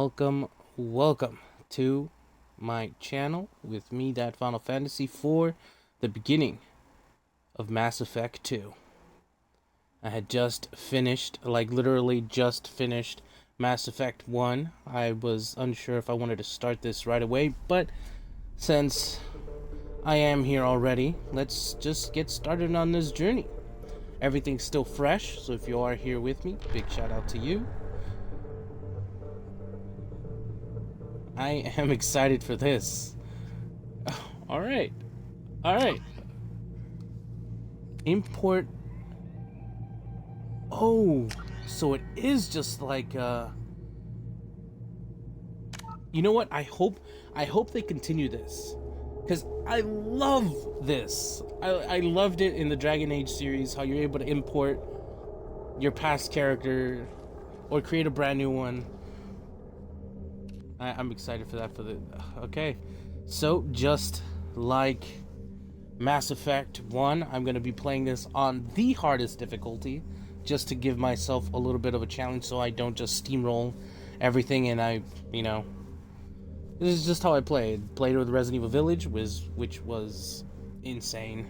welcome to my channel with me, that Final Fantasy for the beginning of Mass Effect 2. I had just finished, literally just finished Mass Effect 1. I was unsure if I wanted to start this right away, but since I am here already, let's just get started on this journey. Everything's still fresh, so if you are here with me, big shout out to you. I am excited for this. Alright. Import. Oh, so it is just like, you know what? I hope they continue this. Because I love this. I loved it in the Dragon Age series, how you're able to import your past character or create a brand new one. I'm excited for that. Okay, so just like Mass Effect 1, I'm going to be playing this on the hardest difficulty, just to give myself a little bit of a challenge so I don't just steamroll everything and this is just how I played. Played with Resident Evil Village, which was insane.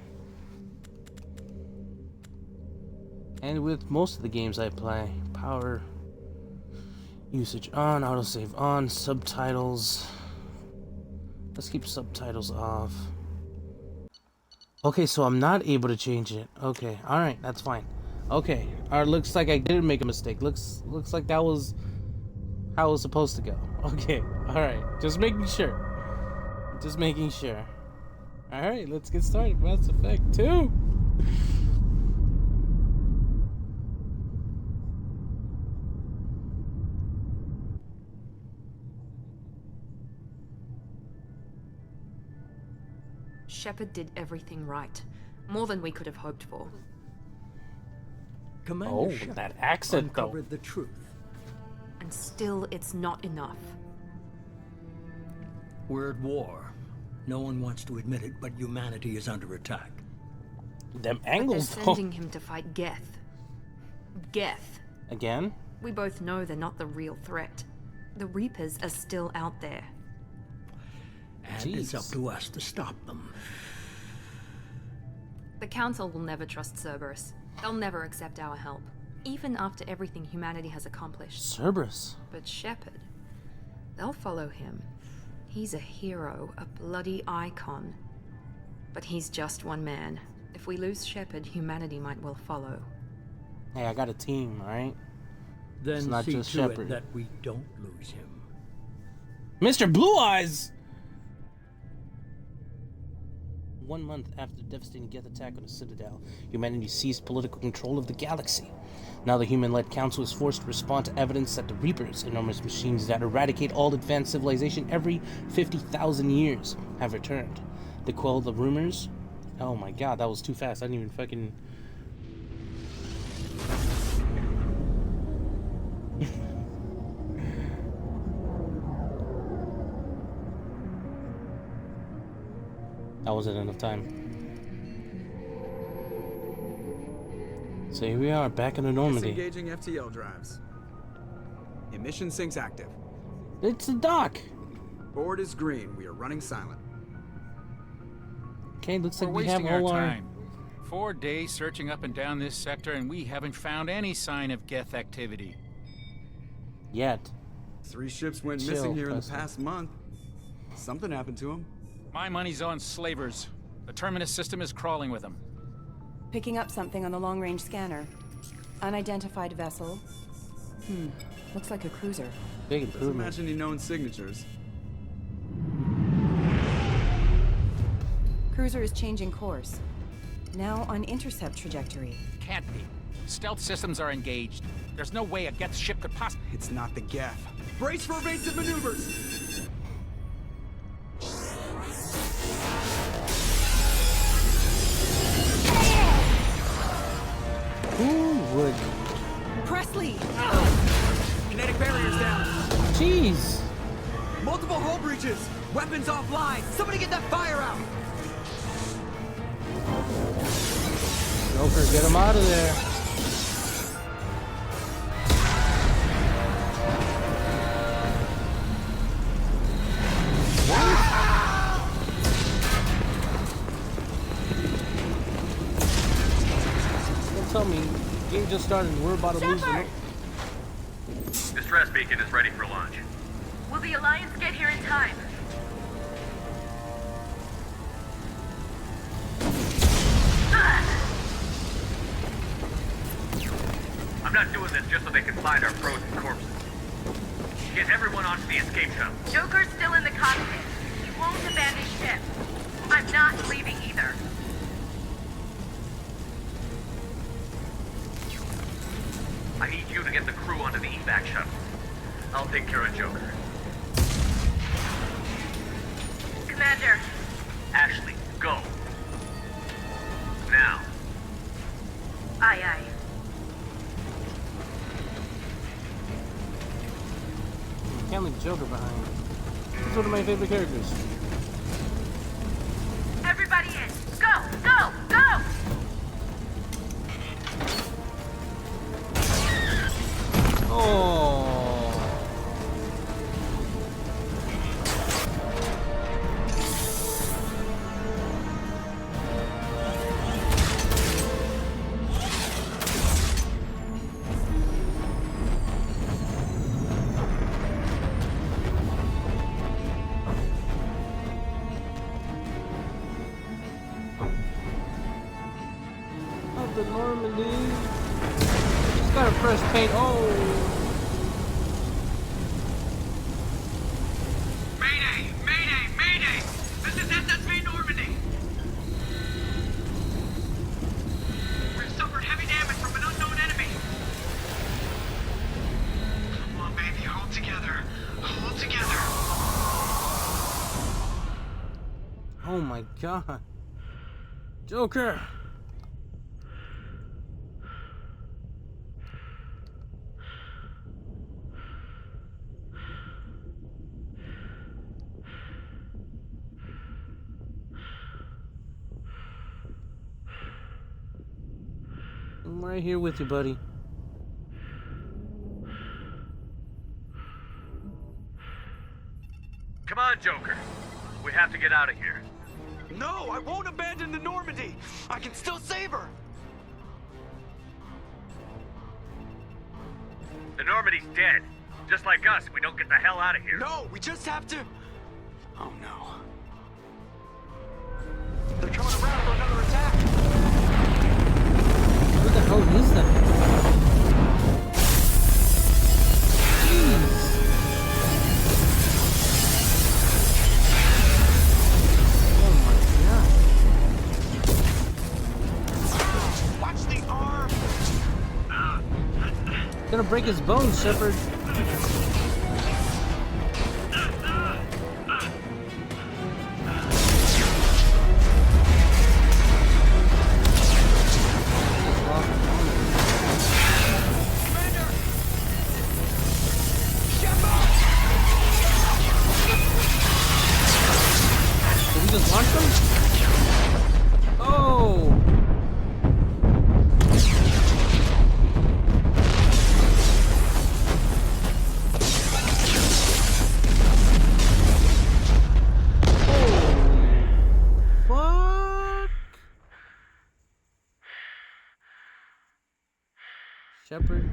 And with most of the games I play, power usage on, autosave on, subtitles. Let's keep subtitles off. Okay, so I'm not able to change it. Okay, alright, that's fine. Okay, alright, looks like I didn't make a mistake. Looks like that was how it was supposed to go. Okay, alright, just making sure. Alright, let's get started. Mass Effect 2! Shepard did everything right. More than we could have hoped for. Commander Shepard that accent uncovered the truth. And still, it's not enough. We're at war. No one wants to admit it, but humanity is under attack. Them But angles, they're sending him to fight Geth. Geth. Again? We both know they're not the real threat. The Reapers are still out there. And it's up to us to stop them. The Council will never trust Cerberus. They'll never accept our help, even after everything humanity has accomplished. Cerberus? But Shepard, they'll follow him. He's a hero, a bloody icon. But he's just one man. If we lose Shepard, humanity might well follow. Hey, I got a team, alright? Then It's not see just to Shepard. it that we don't lose him. Mr. Blue Eyes! 1 month after the devastating Geth attack on the Citadel, humanity seized political control of the galaxy. Now the human-led council is forced to respond to evidence that the Reapers, enormous machines that eradicate all advanced civilization every 50,000 years, have returned. To quell the rumors... Oh my god, that was too fast. I didn't even fucking... That wasn't enough time. So here we are, back in the Normandy. Disengaging FTL drives. Emission sinks active. It's the dock! Board is green. We are running silent. Okay, looks like We're we have wasting our all our... time. 4 days searching up and down this sector, and we haven't found any sign of Geth activity. Yet. 3 ships went Chill, missing here in the Preston. past month. Something happened to them. My money's on slavers. The Terminus system is crawling with them. Picking up something on the long-range scanner. Unidentified vessel. Looks like a cruiser. Big Doesn't improvement. match any known signatures. Cruiser is changing course. Now on intercept trajectory. Can't be. Stealth systems are engaged. There's no way a Geth ship could possibly... It's not the Geth. Brace for evasive maneuvers! Who would... Presley! Kinetic barriers down. Jeez! Multiple hull breaches. Weapons offline. Somebody get that fire out. Joker, get him out of there. tell me. The game just started and we're about to lose Shepard! it. Distress beacon is ready for launch. Will the Alliance get here in time? I'm not doing this just so they can find our frozen corpses. Get everyone onto the escape shuttle. Joker's still in the cockpit. He won't abandon ship. I'm not leaving either. I need you to get the crew onto the evac shuttle. I'll take care of Joker. Commander, Ashley, go. Now. aye aye. Can't leave Joker behind. He's one of my favorite characters. Everybody in. Go, go, go! Oh. Of the Normandy. Just gotta press paint. Oh. Mayday! Mayday! Mayday! This is SSV Normandy! We've suffered heavy damage from an unknown enemy. Come on, baby, hold together. Hold together. Oh my god. Joker. I'm right here with you, buddy. Come on, Joker. We have to get out of here. No, I won't abandon the Normandy! I can still save her! The Normandy's dead. Just like us, we don't get the hell out of here. No, we just have to... Oh no. They're coming around for another attack! What the hell is that? Jeez. Oh my god. Watch the arm! Gonna break his bones, Shepard. Commander! Shepard! Did we just launch them? Oh! Fuck! Shepard.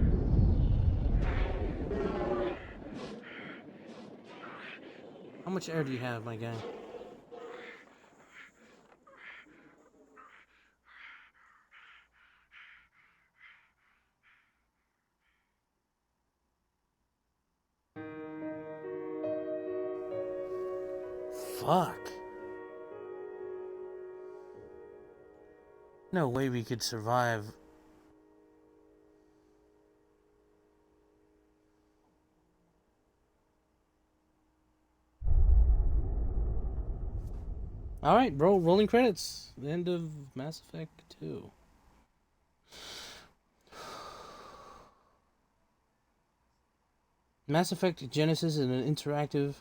How much air do you have, my guy? Fuck. No way we could survive. Alright, bro, rolling credits. The end of Mass Effect 2. Mass Effect Genesis is an interactive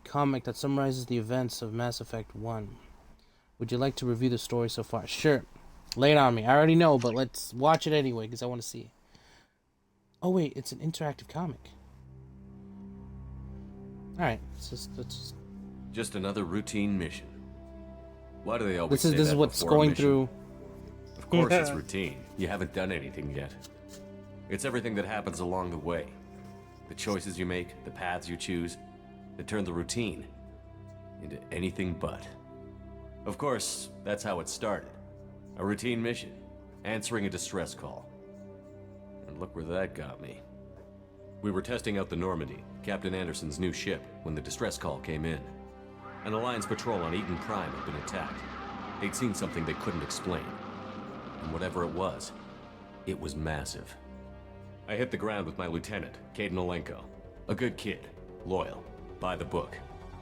comic that summarizes the events of Mass Effect 1. Would you like to review the story so far? Sure. Lay it on me. I already know, but let's watch it anyway because I want to see it. Oh wait, it's an interactive comic. Alright, let's just... Just another routine mission. Why do they always say This is that what's before a going mission? through... Of course it's routine. You haven't done anything yet. It's everything that happens along the way. The choices you make, the paths you choose, that turn the routine into anything but. Of course, that's how it started. A routine mission, answering a distress call. And look where that got me. We were testing out the Normandy, Captain Anderson's new ship, when the distress call came in. An Alliance patrol on Eden Prime had been attacked. They'd seen something they couldn't explain. And whatever it was massive. I hit the ground with my lieutenant, Caden Olenko. A good kid, loyal, by the book,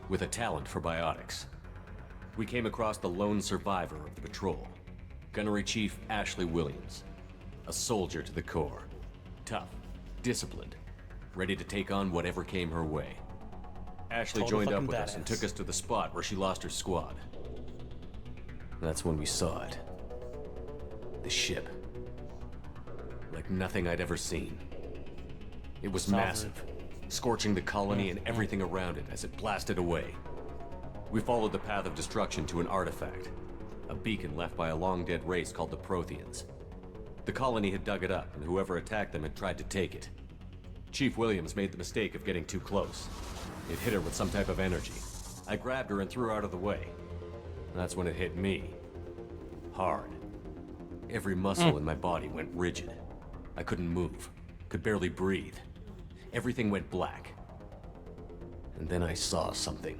with a talent for biotics. We came across the lone survivor of the patrol, Gunnery Chief Ashley Williams. A soldier to the core. Tough, disciplined, ready to take on whatever came her way. Ashley joined up with us and took us to the spot where she lost her squad. That's when we saw it. The ship. Like nothing I'd ever seen. It was massive, scorching the colony and everything around it as it blasted away. We followed the path of destruction to an artifact, a beacon left by a long-dead race called the Protheans. The colony had dug it up, and whoever attacked them had tried to take it. Chief Williams made the mistake of getting too close. It hit her with some type of energy. I grabbed her and threw her out of the way. That's when it hit me. Hard. Every muscle in my body went rigid. I couldn't move, could barely breathe. Everything went black. And then I saw something.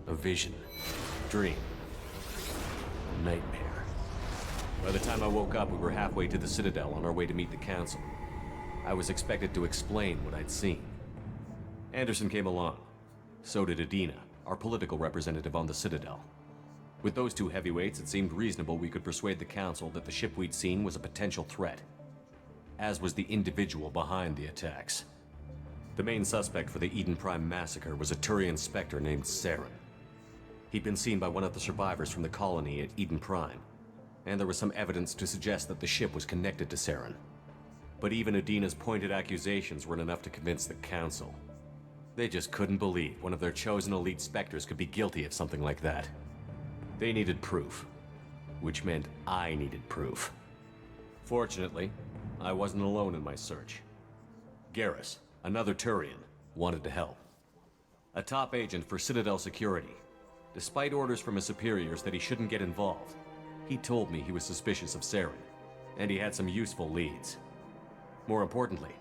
A vision. Dream. A nightmare. By the time I woke up, we were halfway to the Citadel on our way to meet the Council. I was expected to explain what I'd seen. Anderson came along. So did Adina, our political representative on the Citadel. With those two heavyweights, it seemed reasonable we could persuade the Council that the ship we'd seen was a potential threat, as was the individual behind the attacks. The main suspect for the Eden Prime massacre was a Turian Spectre named Saren. He'd been seen by one of the survivors from the colony at Eden Prime, and there was some evidence to suggest that the ship was connected to Saren. But even Adina's pointed accusations weren't enough to convince the Council. They just couldn't believe one of their chosen elite Spectres could be guilty of something like that. They needed proof, which meant I needed proof. Fortunately, I wasn't alone in my search. Garrus, another Turian, wanted to help. A top agent for Citadel Security. Despite orders from his superiors that he shouldn't get involved, he told me he was suspicious of Saren, and he had some useful leads. More importantly,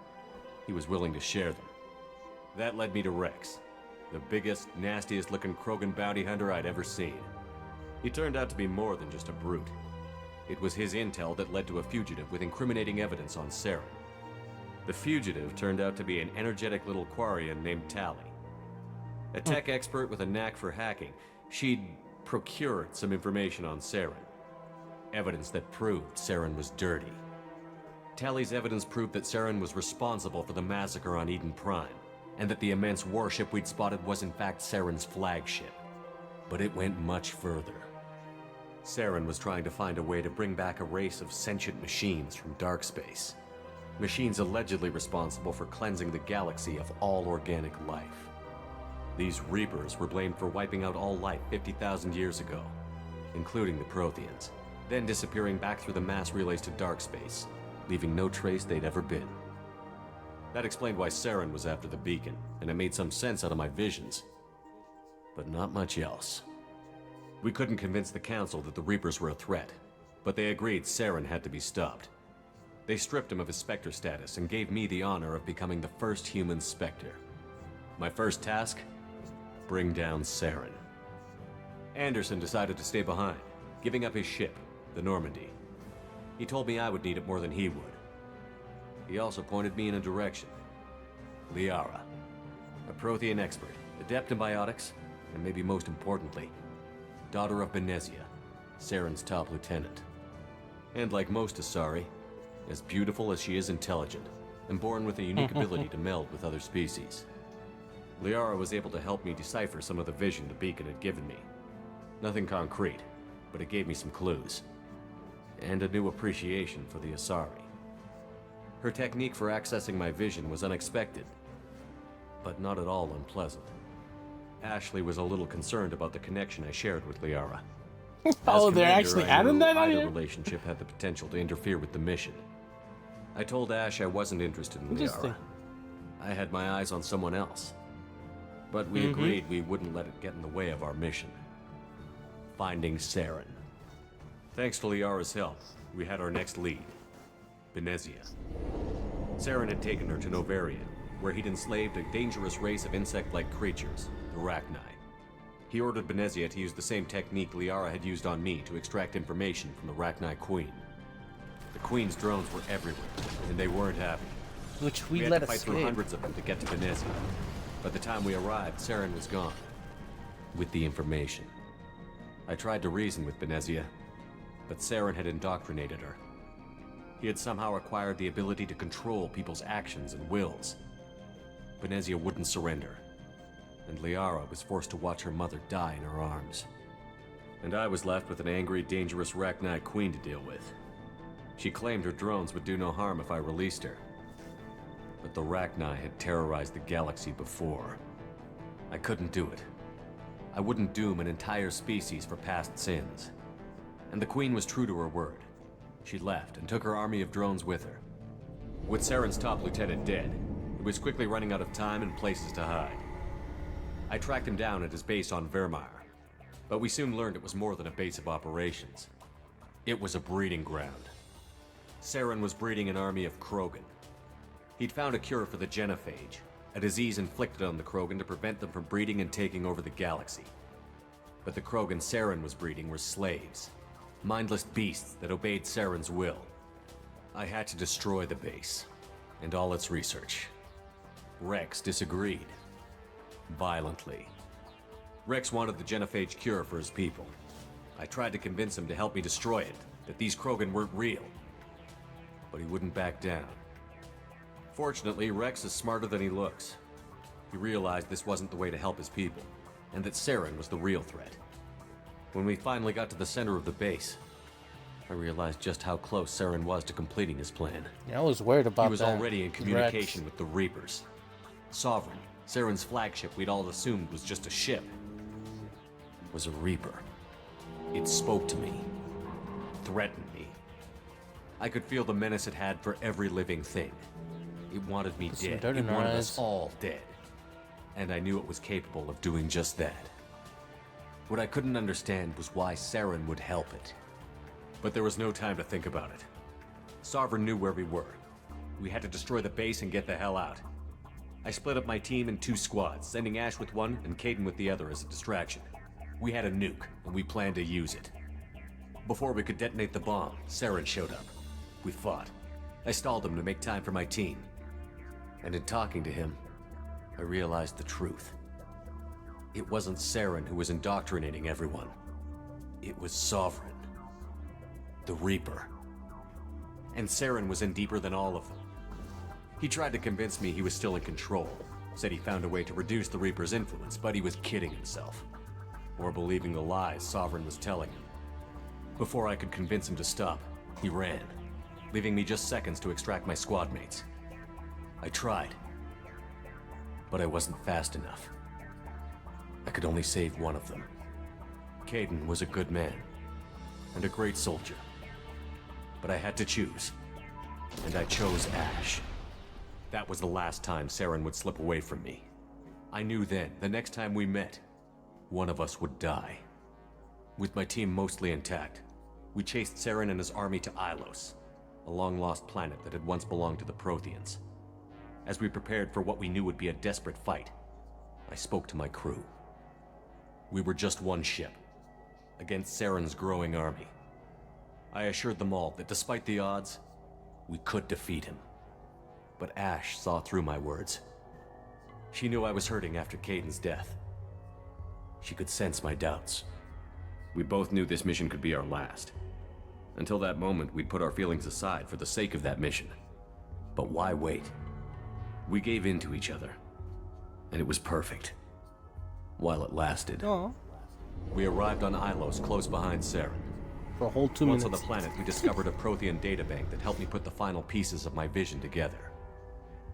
he was willing to share them. That led me to Rex, the biggest, nastiest-looking Krogan bounty hunter I'd ever seen. He turned out to be more than just a brute. It was his intel that led to a fugitive with incriminating evidence on Saren. The fugitive turned out to be an energetic little Quarian named Tally. A tech expert with a knack for hacking, she'd procured some information on Saren. Evidence that proved Saren was dirty. Tally's evidence proved that Saren was responsible for the massacre on Eden Prime, and that the immense warship we'd spotted was in fact Saren's flagship. But it went much further. Saren was trying to find a way to bring back a race of sentient machines from dark space. Machines allegedly responsible for cleansing the galaxy of all organic life. These Reapers were blamed for wiping out all life 50,000 years ago, including the Protheans, then disappearing back through the mass relays to dark space, leaving no trace they'd ever been. That explained why Saren was after the beacon, and it made some sense out of my visions. But not much else. We couldn't convince the Council that the Reapers were a threat, but they agreed Saren had to be stopped. They stripped him of his Spectre status and gave me the honor of becoming the first human Spectre. My first task? Bring down Saren. Anderson decided to stay behind, giving up his ship, the Normandy. He told me I would need it more than he would. He also pointed me in a direction. Liara, a Prothean expert, adept in biotics, and maybe most importantly, daughter of Benezia, Saren's top lieutenant. And like most Asari, as beautiful as she is intelligent, and born with a unique ability to meld with other species. Liara was able to help me decipher some of the vision the beacon had given me. Nothing concrete, but it gave me some clues. And a new appreciation for the Asari. Her technique for accessing my vision was unexpected, but not at all unpleasant. Ashley was a little concerned about the connection I shared with Liara. Oh, they're actually adding that on either here? relationship had the potential to interfere with the mission. I told Ash I wasn't interested in Interesting. Liara. I had my eyes on someone else. But we agreed we wouldn't let it get in the way of our mission. Finding Saren. Thanks to Liara's help, we had our next lead. Benezia. Saren had taken her to Novaria, where he'd enslaved a dangerous race of insect-like creatures, the Rachni. He ordered Benezia to use the same technique Liara had used on me to extract information from the Rachni Queen. The Queen's drones were everywhere, and they weren't happy. Which We we had let to fight through escape. hundreds of them to get to Benezia. By the time we arrived, Saren was gone. With the information. I tried to reason with Benezia, but Saren had indoctrinated her. He had somehow acquired the ability to control people's actions and wills. Benezia wouldn't surrender, and Liara was forced to watch her mother die in her arms. And I was left with an angry, dangerous Rachni Queen to deal with. She claimed her drones would do no harm if I released her. But the Rachni had terrorized the galaxy before. I couldn't do it. I wouldn't doom an entire species for past sins. And the Queen was true to her word. She left and took her army of drones with her. With Saren's top lieutenant dead, it was quickly running out of time and places to hide. I tracked him down at his base on Vermeer, but we soon learned it was more than a base of operations. It was a breeding ground. Saren was breeding an army of Krogan. He'd found a cure for the genophage, a disease inflicted on the Krogan to prevent them from breeding and taking over the galaxy. But the Krogan Saren was breeding were slaves, mindless beasts that obeyed Saren's will. I had to destroy the base, and all its research. Rex disagreed. Violently. Rex wanted the genophage cure for his people. I tried to convince him to help me destroy it, that these Krogan weren't real. But he wouldn't back down. Fortunately, Rex is smarter than he looks. He realized this wasn't the way to help his people, and that Saren was the real threat. When we finally got to the center of the base, I realized just how close Saren was to completing his plan. Yeah, I was worried about that. He was already in communication with the Reapers. Sovereign, Saren's flagship we'd all assumed was just a ship, was a Reaper. It spoke to me, threatened me. I could feel the menace it had for every living thing. It wanted me dead. It wanted us all dead. And I knew it was capable of doing just that. What I couldn't understand was why Saren would help it. But there was no time to think about it. Sovereign knew where we were. We had to destroy the base and get the hell out. I split up my team in 2 squads, sending Ash with one and Kaidan with the other as a distraction. We had a nuke, and we planned to use it. Before we could detonate the bomb, Saren showed up. We fought. I stalled him to make time for my team. And in talking to him, I realized the truth. It wasn't Saren who was indoctrinating everyone. It was Sovereign. The Reaper. And Saren was in deeper than all of them. He tried to convince me he was still in control. Said he found a way to reduce the Reaper's influence, but he was kidding himself. Or believing the lies Sovereign was telling him. Before I could convince him to stop, he ran, leaving me just seconds to extract my squad mates. I tried, but I wasn't fast enough. I could only save one of them. Kaidan was a good man, and a great soldier. But I had to choose, and I chose Ash. That was the last time Saren would slip away from me. I knew then, the next time we met, one of us would die. With my team mostly intact, we chased Saren and his army to Ilos, a long-lost planet that had once belonged to the Protheans. As we prepared for what we knew would be a desperate fight, I spoke to my crew. We were just one ship, against Saren's growing army. I assured them all that despite the odds, we could defeat him. But Ash saw through my words. She knew I was hurting after Kaidan's death. She could sense my doubts. We both knew this mission could be our last. Until that moment, we'd put our feelings aside for the sake of that mission. But why wait? We gave in to each other, and it was perfect. While it lasted. Oh. We arrived on Ilos, close behind Saren. For a whole 2 Once minutes. on the planet, we discovered a Prothean databank that helped me put the final pieces of my vision together.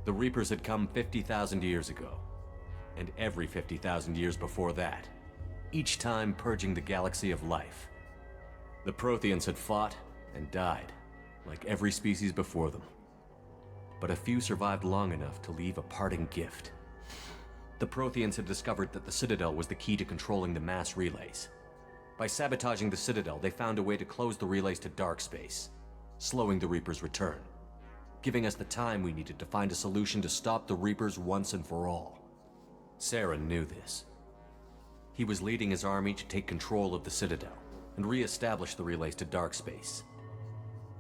The Reapers had come 50,000 years ago, and every 50,000 years before that, each time purging the galaxy of life, The Protheans had fought and died, like every species before them. But a few survived long enough to leave a parting gift. The Protheans had discovered that the Citadel was the key to controlling the mass relays. By sabotaging the Citadel, they found a way to close the relays to dark space, slowing the Reaper's return, giving us the time we needed to find a solution to stop the Reapers once and for all. Saren knew this. He was leading his army to take control of the Citadel and re-establish the relays to dark space,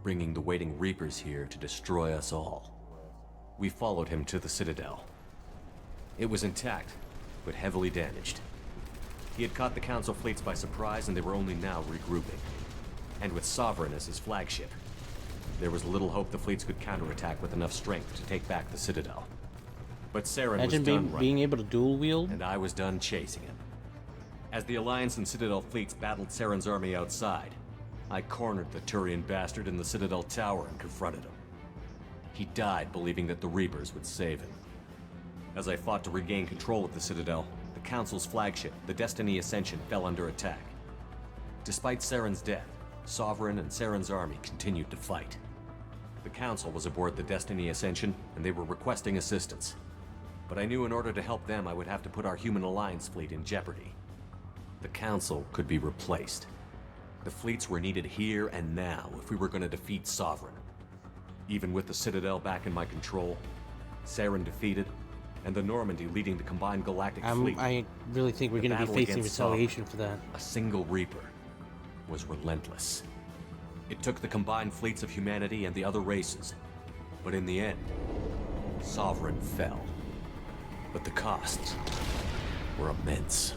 bringing the waiting Reapers here to destroy us all. We followed him to the Citadel. It was intact, but heavily damaged. He had caught the Council fleets by surprise, and they were only now regrouping. And with Sovereign as his flagship, there was little hope the fleets could counterattack with enough strength to take back the Citadel. But Saren was done being able to dual wield, and I was done chasing him. As the Alliance and Citadel fleets battled Saren's army outside, I cornered the Turian bastard in the Citadel tower and confronted him. He died believing that the Reapers would save him. As I fought to regain control of the Citadel, the Council's flagship, the Destiny Ascension, fell under attack. Despite Saren's death, Sovereign and Saren's army continued to fight. The Council was aboard the Destiny Ascension, and they were requesting assistance. But I knew in order to help them, I would have to put our Human Alliance fleet in jeopardy. The Council could be replaced. The fleets were needed here and now if we were going to defeat Sovereign. Even with the Citadel back in my control, Saren defeated, and the Normandy leading the combined galactic fleet. I really think we're going to be facing retaliation for that. A single Reaper was relentless. It took the combined fleets of humanity and the other races, but in the end, Sovereign fell. But the costs were immense.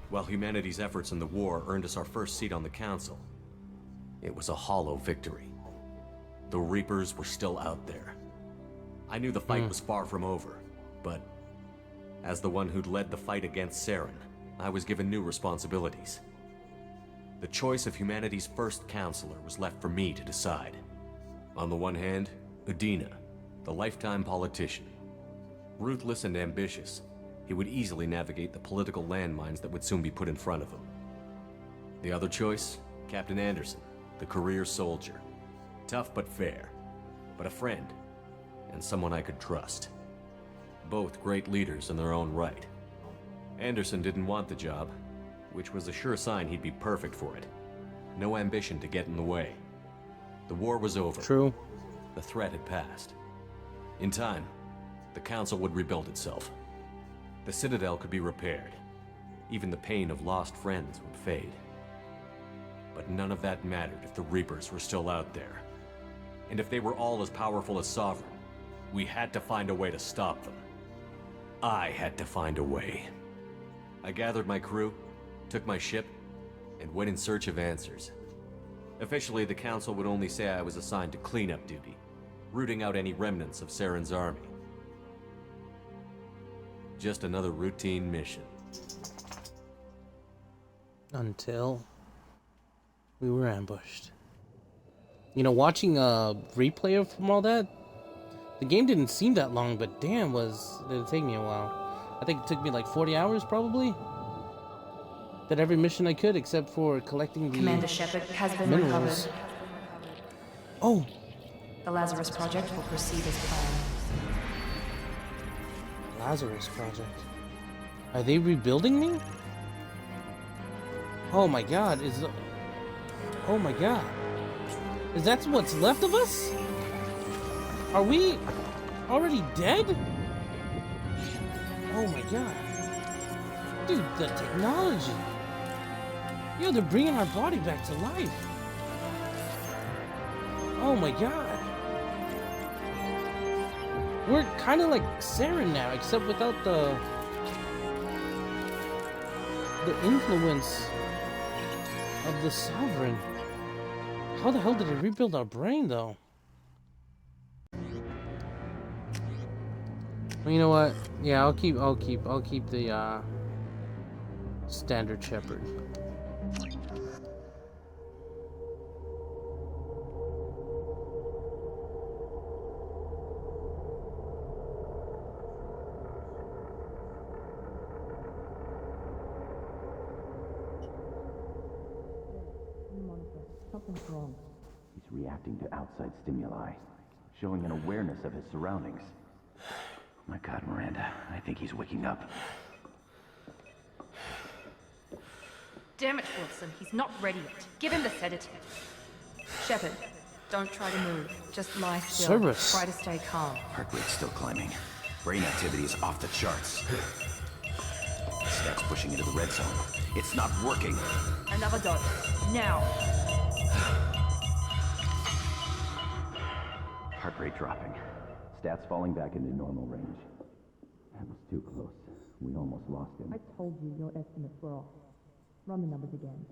While humanity's efforts in the war earned us our first seat on the Council, it was a hollow victory. The Reapers were still out there. I knew the fight was far from over, but as the one who'd led the fight against Saren, I was given new responsibilities. The choice of humanity's first counselor was left for me to decide. On the one hand, Udina, the lifetime politician. Ruthless and ambitious, he would easily navigate the political landmines that would soon be put in front of him. The other choice, Captain Anderson, the career soldier. Tough but fair, but a friend, and someone I could trust. Both great leaders in their own right. Anderson didn't want the job, which was a sure sign he'd be perfect for it. No ambition to get in the way. The war was over. True. The threat had passed. In time, the Council would rebuild itself. The Citadel could be repaired. Even the pain of lost friends would fade. But none of that mattered if the Reapers were still out there. And if they were all as powerful as Sovereign, we had to find a way to stop them. I had to find a way. I gathered my crew, took my ship, and went in search of answers. Officially, the Council would only say I was assigned to cleanup duty, rooting out any remnants of Saren's army. Just another routine mission. Until we were ambushed. You know, watching a replay from all that, the game didn't seem that long, but damn, did it take me a while. I think it took me like 40 hours, probably. Did every mission I could, except for collecting the Commander Shepard has been minerals. recovered. Oh! The Lazarus Project will proceed as planned. Lazarus Project. Are they rebuilding me? Oh my god, oh my god. Is that what's left of us? Are we already dead? Oh my god. Dude, the technology. Yo, they're bringing our body back to life. Oh my god. We're kind of like Saren now, except without the influence of the Sovereign. How the hell did it rebuild our brain, though? Well, you know what? Yeah, I'll keep the standard Shepard. He's reacting to outside stimuli, showing an awareness of his surroundings. My God, Miranda, I think he's waking up. Damn it, Wilson. He's not ready yet. Give him the sedative. Shepard, don't try to move. Just lie still. Cerberus. Try to stay calm. Heart rate's still climbing. Brain activity is off the charts. Stats pushing into the red zone. It's not working. Another dose. Now. Heart rate dropping. Stats falling back into normal range. That was too close. We almost lost him. I told you your estimates were off. Run the numbers again.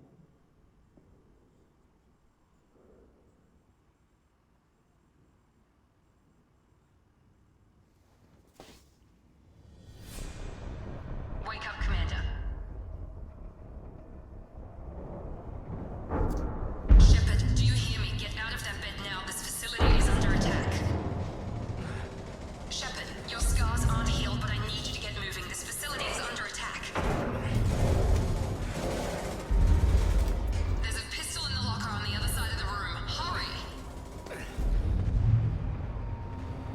Wake up, Commander. Shepard, do you hear me? Get out of that bed now. This facility is under attack. Shepard, your scars aren't healed, but I need you to get moving. This facility is under attack. There's a pistol in the locker on the other side of the room. Hurry!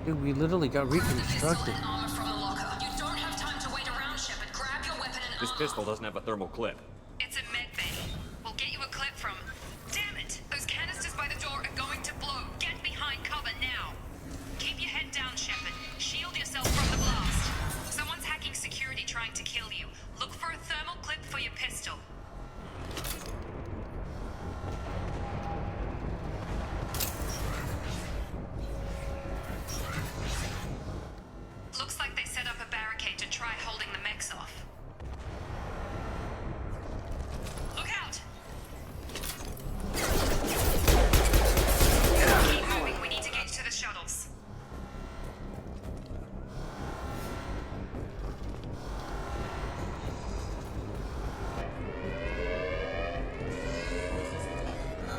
Dude, we literally got reconstructed. Armor from the locker. You don't have time to wait around, Shepard. Grab your weapon and This pistol doesn't have a thermal clip. It's a med bay. We'll get you a clip from... Damn it! Those canisters by the door are going to blow. Get behind cover now. Keep your head down, Shepard. Shield yourself from the blast. Someone's hacking security trying to kill you. Look for a thermal clip for your pistol. Looks like they set up a barricade to try holding the mechs off. Look out! Keep moving. We need to get to the shuttles.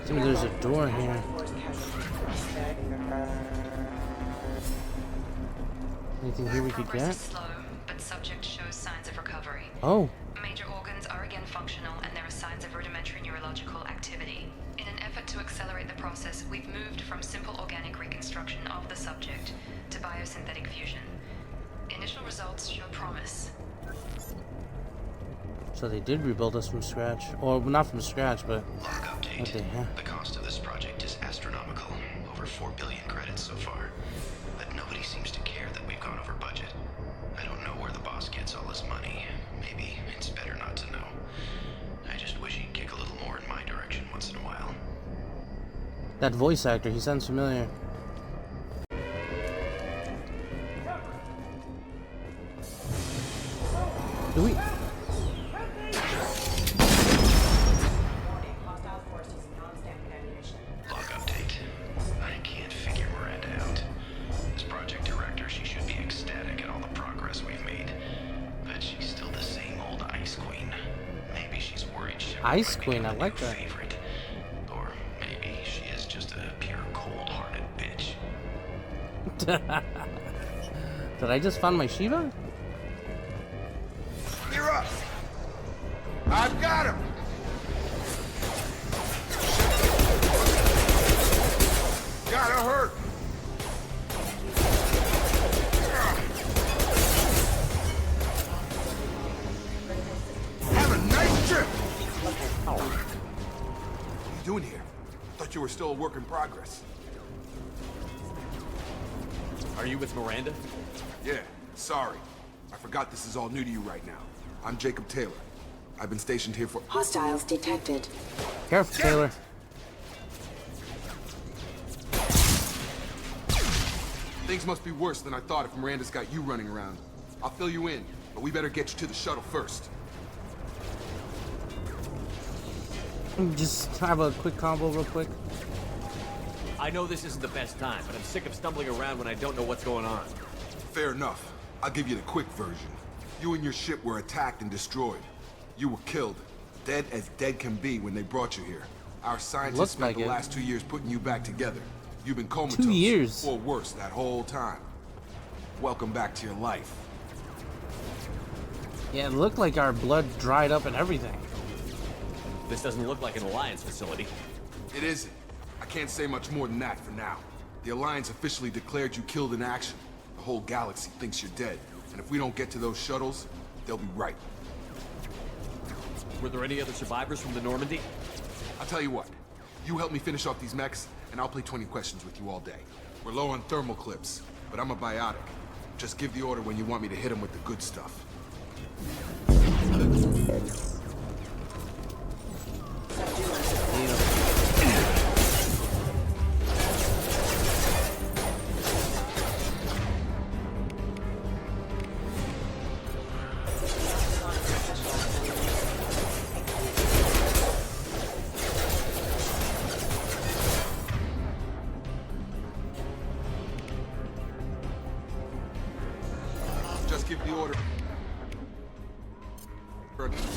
Dude, there's a door here. Anything here we could Progress get? is slow, but subject shows signs of recovery. Oh, Major organs are again functional, and there are signs of rudimentary neurological activity. In an effort to accelerate the process, we've moved from simple organic reconstruction of the subject to biosynthetic fusion. Initial results show promise. so they did rebuild us from scratch. Or not from scratch, but Log update. what the heck? The cost of this project is astronomical. Over 4 billion credits so far. But nobody seems to care that we've gone over budget. I don't know where the boss gets all this money. Maybe it's better not to know. I just wish he'd kick a little more in my direction once in a while. That voice actor, he sounds familiar. Do we? Log update. I can't figure Miranda out. As project director, she should be ecstatic at all the progress we've made. But she's still the same old Ice Queen. Maybe she's worried Shepard Ice might Queen, I become a like new that. favorite. Or maybe she is just a pure cold-hearted bitch. Did I just find my Shiva? You're up. I've got him. Gotta hurt. Have a nice trip. What are you doing here? Thought you were still a work in progress. Are you with Miranda? Yeah, sorry. I forgot this is all new to you right now. I'm Jacob Taylor. I've been stationed here for... Hostiles detected. Careful, Taylor. Things must be worse than I thought if Miranda's got you running around. I'll fill you in, but we better get you to the shuttle first. Just have a quick combo real quick. I know this isn't the best time, but I'm sick of stumbling around when I don't know what's going on. Fair enough. I'll give you the quick version. You and your ship were attacked and destroyed. You were killed. Dead as dead can be when they brought you here. Our scientists Looks spent like the it. last 2 years putting you back together. You've been comatose. 2 years. Or worse, that whole time. Welcome back to your life. Yeah, it looked like our blood dried up and everything. This doesn't look like an Alliance facility. It isn't. I can't say much more than that for now. The Alliance officially declared you killed in action. The whole galaxy thinks you're dead. And if we don't get to those shuttles, they'll be right. Were there any other survivors from the Normandy? I'll tell you what. You help me finish off these mechs, and I'll play 20 questions with you all day. We're low on thermal clips, but I'm a biotic. Just give the order when you want me to hit them with the good stuff. Just give the order.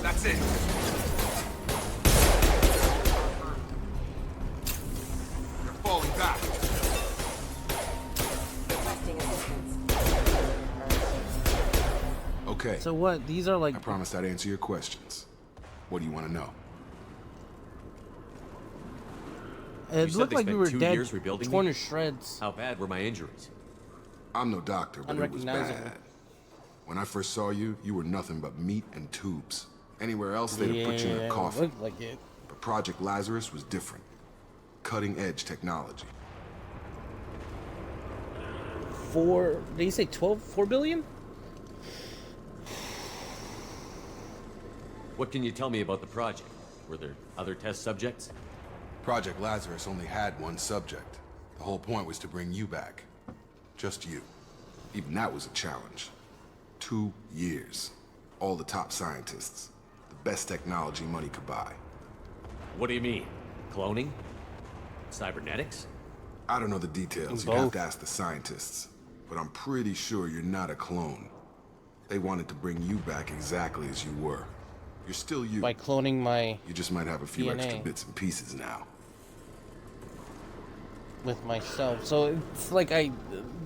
That's it. They're falling back. Okay. So what? These are like... I promised I'd answer your questions. What do you want to know? It looked like we were dead, rebuilding torn me? to shreds. How bad were my injuries? I'm no doctor, but it was Unrecognizable. bad. When I first saw you, you were nothing but meat and tubes. Anywhere else, they'd have put you in a coffin. Looked like it. But Project Lazarus was different. Cutting-edge technology. Did you say 4 billion? What can you tell me about the project? Were there other test subjects? Project Lazarus only had one subject. The whole point was to bring you back. Just you. Even that was a challenge. 2 years. All the top scientists. The best technology money could buy. What do you mean? Cloning? Cybernetics? I don't know the details. You'd have to ask the scientists. But I'm pretty sure you're not a clone. They wanted to bring you back exactly as you were. You're still you. By cloning my You just might have a few DNA. extra bits and pieces now. with myself. So it's like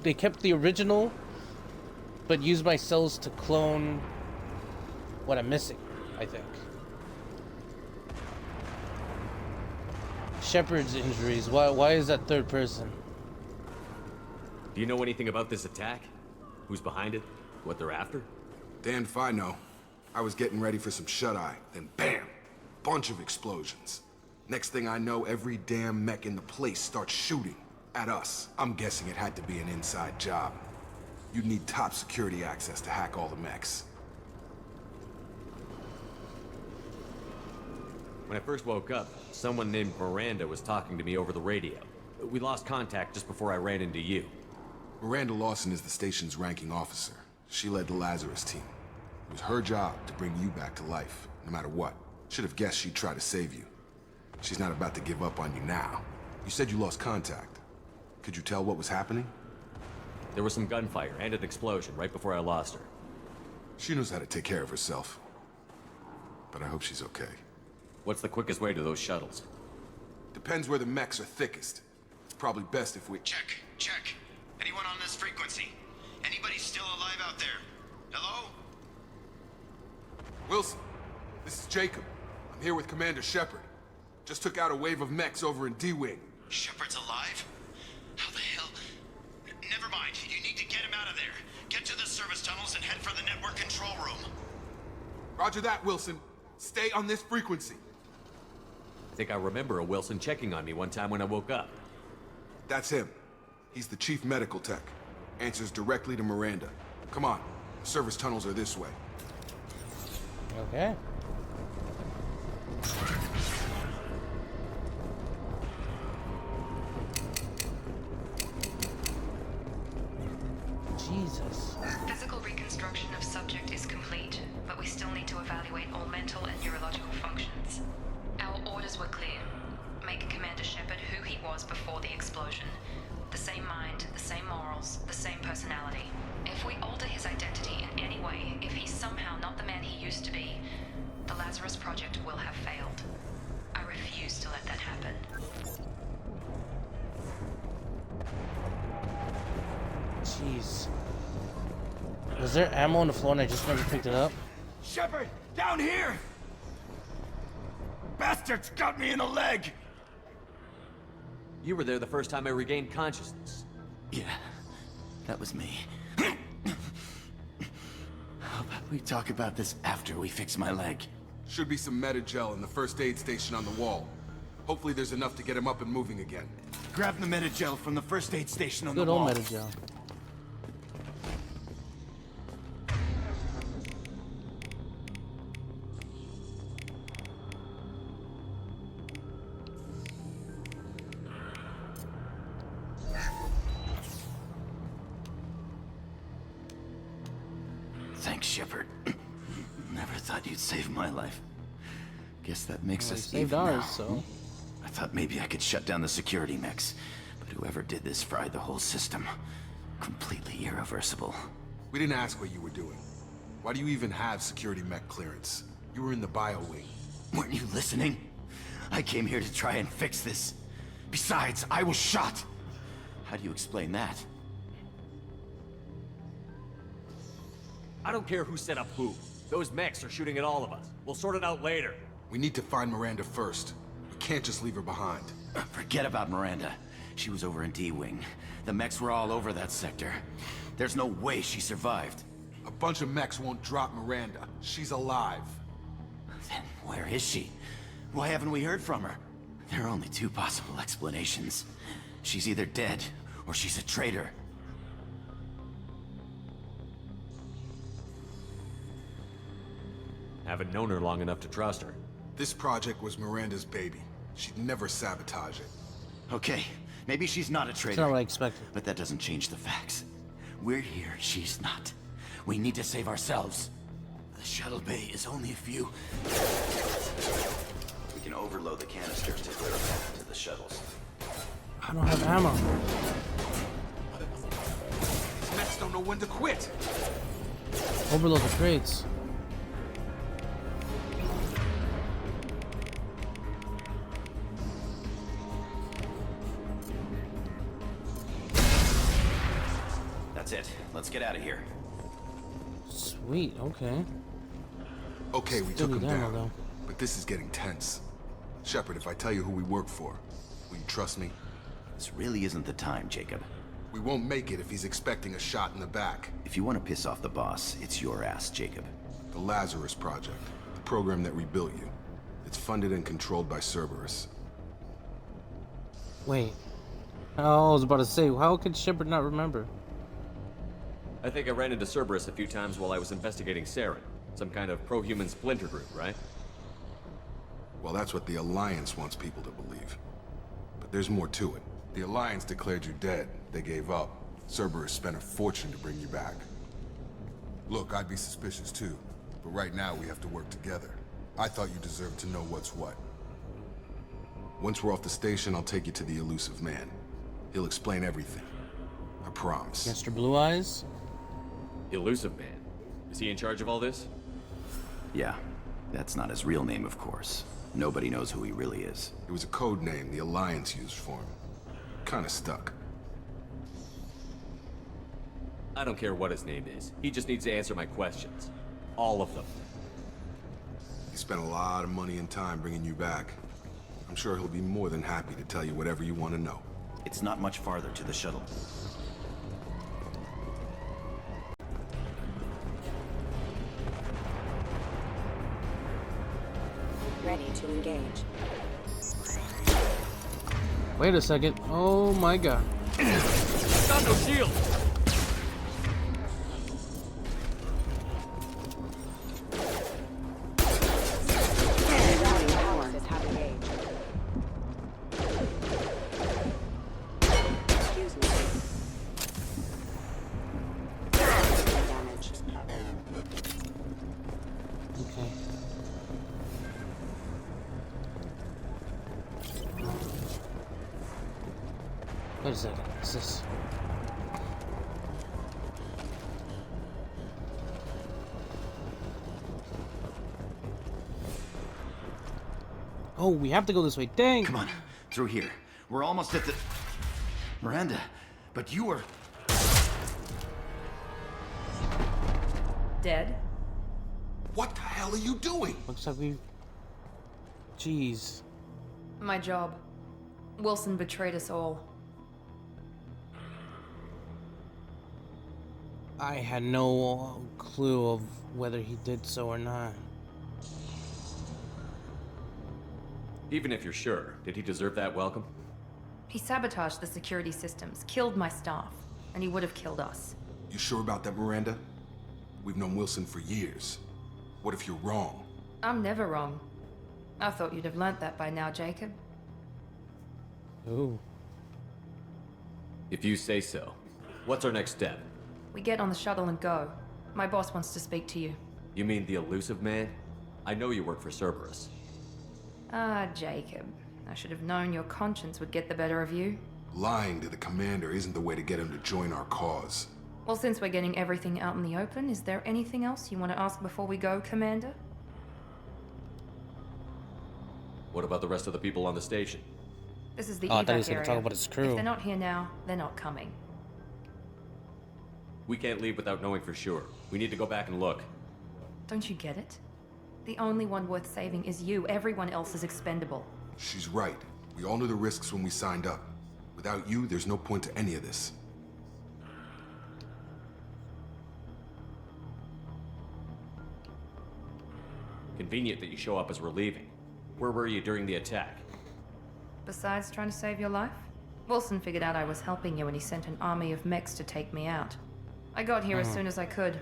they kept the original, but used my cells to clone what I'm missing, I think. Shepard's injuries. Why is that third person? Do you know anything about this attack? Who's behind it? What they're after? Damned if I know. I was getting ready for some shut-eye, then bam! Bunch of explosions. Next thing I know, every damn mech in the place starts shooting at us. I'm guessing it had to be an inside job. You'd need top security access to hack all the mechs. When I first woke up, someone named Miranda was talking to me over the radio. We lost contact just before I ran into you. Miranda Lawson is the station's ranking officer. She led the Lazarus team. It was her job to bring you back to life, no matter what. Should have guessed she'd try to save you. She's not about to give up on you now. You said you lost contact. Could you tell what was happening? There was some gunfire and an explosion right before I lost her. She knows how to take care of herself. But I hope she's okay. What's the quickest way to those shuttles? Depends where the mechs are thickest. It's probably best if we... Check. Anyone on this frequency? Anybody still alive out there? Hello? Wilson, this is Jacob. I'm here with Commander Shepard. Just took out a wave of mechs over in D-Wing. Shepard's alive? How the hell? Never mind. You need to get him out of there. Get to the service tunnels and head for the network control room. Roger that, Wilson. Stay on this frequency. I think I remember a Wilson checking on me one time when I woke up. That's him. He's the chief medical tech. Answers directly to Miranda. Come on. The service tunnels are this way. Okay. Jesus. Physical reconstruction of subject is complete, but we still need to evaluate all mental and neurological functions. Our orders were clear. Make Commander Shepard who he was before the explosion. The same mind, the same morals, the same personality. If we alter his identity in any way, if he's somehow not the man he used to be, the Lazarus Project will have failed. I refuse to let that happen. Jeez. Was there ammo on the floor and I just never picked it up? Shepard, down here! Bastards got me in the leg! You were there the first time I regained consciousness. Yeah, that was me. How about we talk about this after we fix my leg? Should be some meta-gel in the first aid station on the wall. Hopefully there's enough to get him up and moving again. Grab the meta-gel from the first aid station on Good the wall. old meta-gel. Thanks, Shepard. Never thought you'd save my life. Guess that makes Well, us saved even ours, now. so. I thought maybe I could shut down the security mechs, but whoever did this fried the whole system. Completely irreversible. We didn't ask what you were doing. Why do you even have security mech clearance? You were in the bio wing. Weren't you listening? I came here to try and fix this. Besides, I was shot. How do you explain that? I don't care who set up who. Those mechs are shooting at all of us. We'll sort it out later. We need to find Miranda first. We can't just leave her behind. Forget about Miranda. She was over in D-Wing. The mechs were all over that sector. There's no way she survived. A bunch of mechs won't drop Miranda. She's alive. Then where is she? Why haven't we heard from her? There are only two possible explanations. She's either dead, or she's a traitor. Haven't known her long enough to trust her. This project was Miranda's baby. She'd never sabotage it. Okay, maybe she's not a traitor. That's not what I expected. But that doesn't change the facts. We're here, she's not. We need to save ourselves. The shuttle bay is only a few. We can overload the canisters to clear a path to the shuttles. I don't have ammo. These mechs don't know when to quit. Overload the crates. That's it. Let's get out of here. Sweet, okay. Okay, we Still took him need ammo, down. though. But this is getting tense. Shepard, if I tell you who we work for, will you trust me? This really isn't the time, Jacob. We won't make it if he's expecting a shot in the back. If you want to piss off the boss, it's your ass, Jacob. The Lazarus Project, the program that rebuilt you. It's funded and controlled by Cerberus. Wait. Oh, I was about to say, how could Shepard not remember? I think I ran into Cerberus a few times while I was investigating Saren. Some kind of pro-human splinter group, right? Well, that's what the Alliance wants people to believe. But there's more to it. The Alliance declared you dead. They gave up. Cerberus spent a fortune to bring you back. Look, I'd be suspicious too. But right now, we have to work together. I thought you deserved to know what's what. Once we're off the station, I'll take you to the Elusive Man. He'll explain everything. I promise. Mr. Blue Eyes? Elusive Man. Is he in charge of all this? Yeah. That's not his real name, of course. Nobody knows who he really is. It was a code name the Alliance used for him. Kinda stuck. I don't care what his name is. He just needs to answer my questions. All of them. He spent a lot of money and time bringing you back. I'm sure he'll be more than happy to tell you whatever you want to know. It's not much farther to the shuttle. Ready to engage. Wait a second. Oh my god. Got no shield! Okay. Wait a second. What's this? Oh, we have to go this way. Dang! Come on, through here. We're almost at the... Miranda, but you were... Dead? What the hell are you doing? Looks like we... Jeez. My job. Wilson betrayed us all. I had no clue of whether he did so or not. Even if you're sure, did he deserve that welcome? He sabotaged the security systems, killed my staff, and he would have killed us. You sure about that, Miranda? We've known Wilson for years. What if you're wrong? I'm never wrong. I thought you'd have learnt that by now, Jacob. Ooh. If you say so. What's our next step? We get on the shuttle and go. My boss wants to speak to you. You mean the Elusive Man? I know you work for Cerberus. Ah, Jacob. I should have known your conscience would get the better of you. Lying to the commander isn't the way to get him to join our cause. Well, since we're getting everything out in the open, is there anything else you want to ask before we go, Commander? What about the rest of the people on the station? This is the I thought he evac was gonna area. talk about his crew. If they're not here now, they're not coming. We can't leave without knowing for sure. We need to go back and look. Don't you get it? The only one worth saving is you. Everyone else is expendable. She's right. We all knew the risks when we signed up. Without you, there's no point to any of this. Convenient that you show up as we're leaving. Where were you during the attack? Besides trying to save your life, Wilson figured out I was helping you and he sent an army of mechs to take me out. I got here as soon as I could.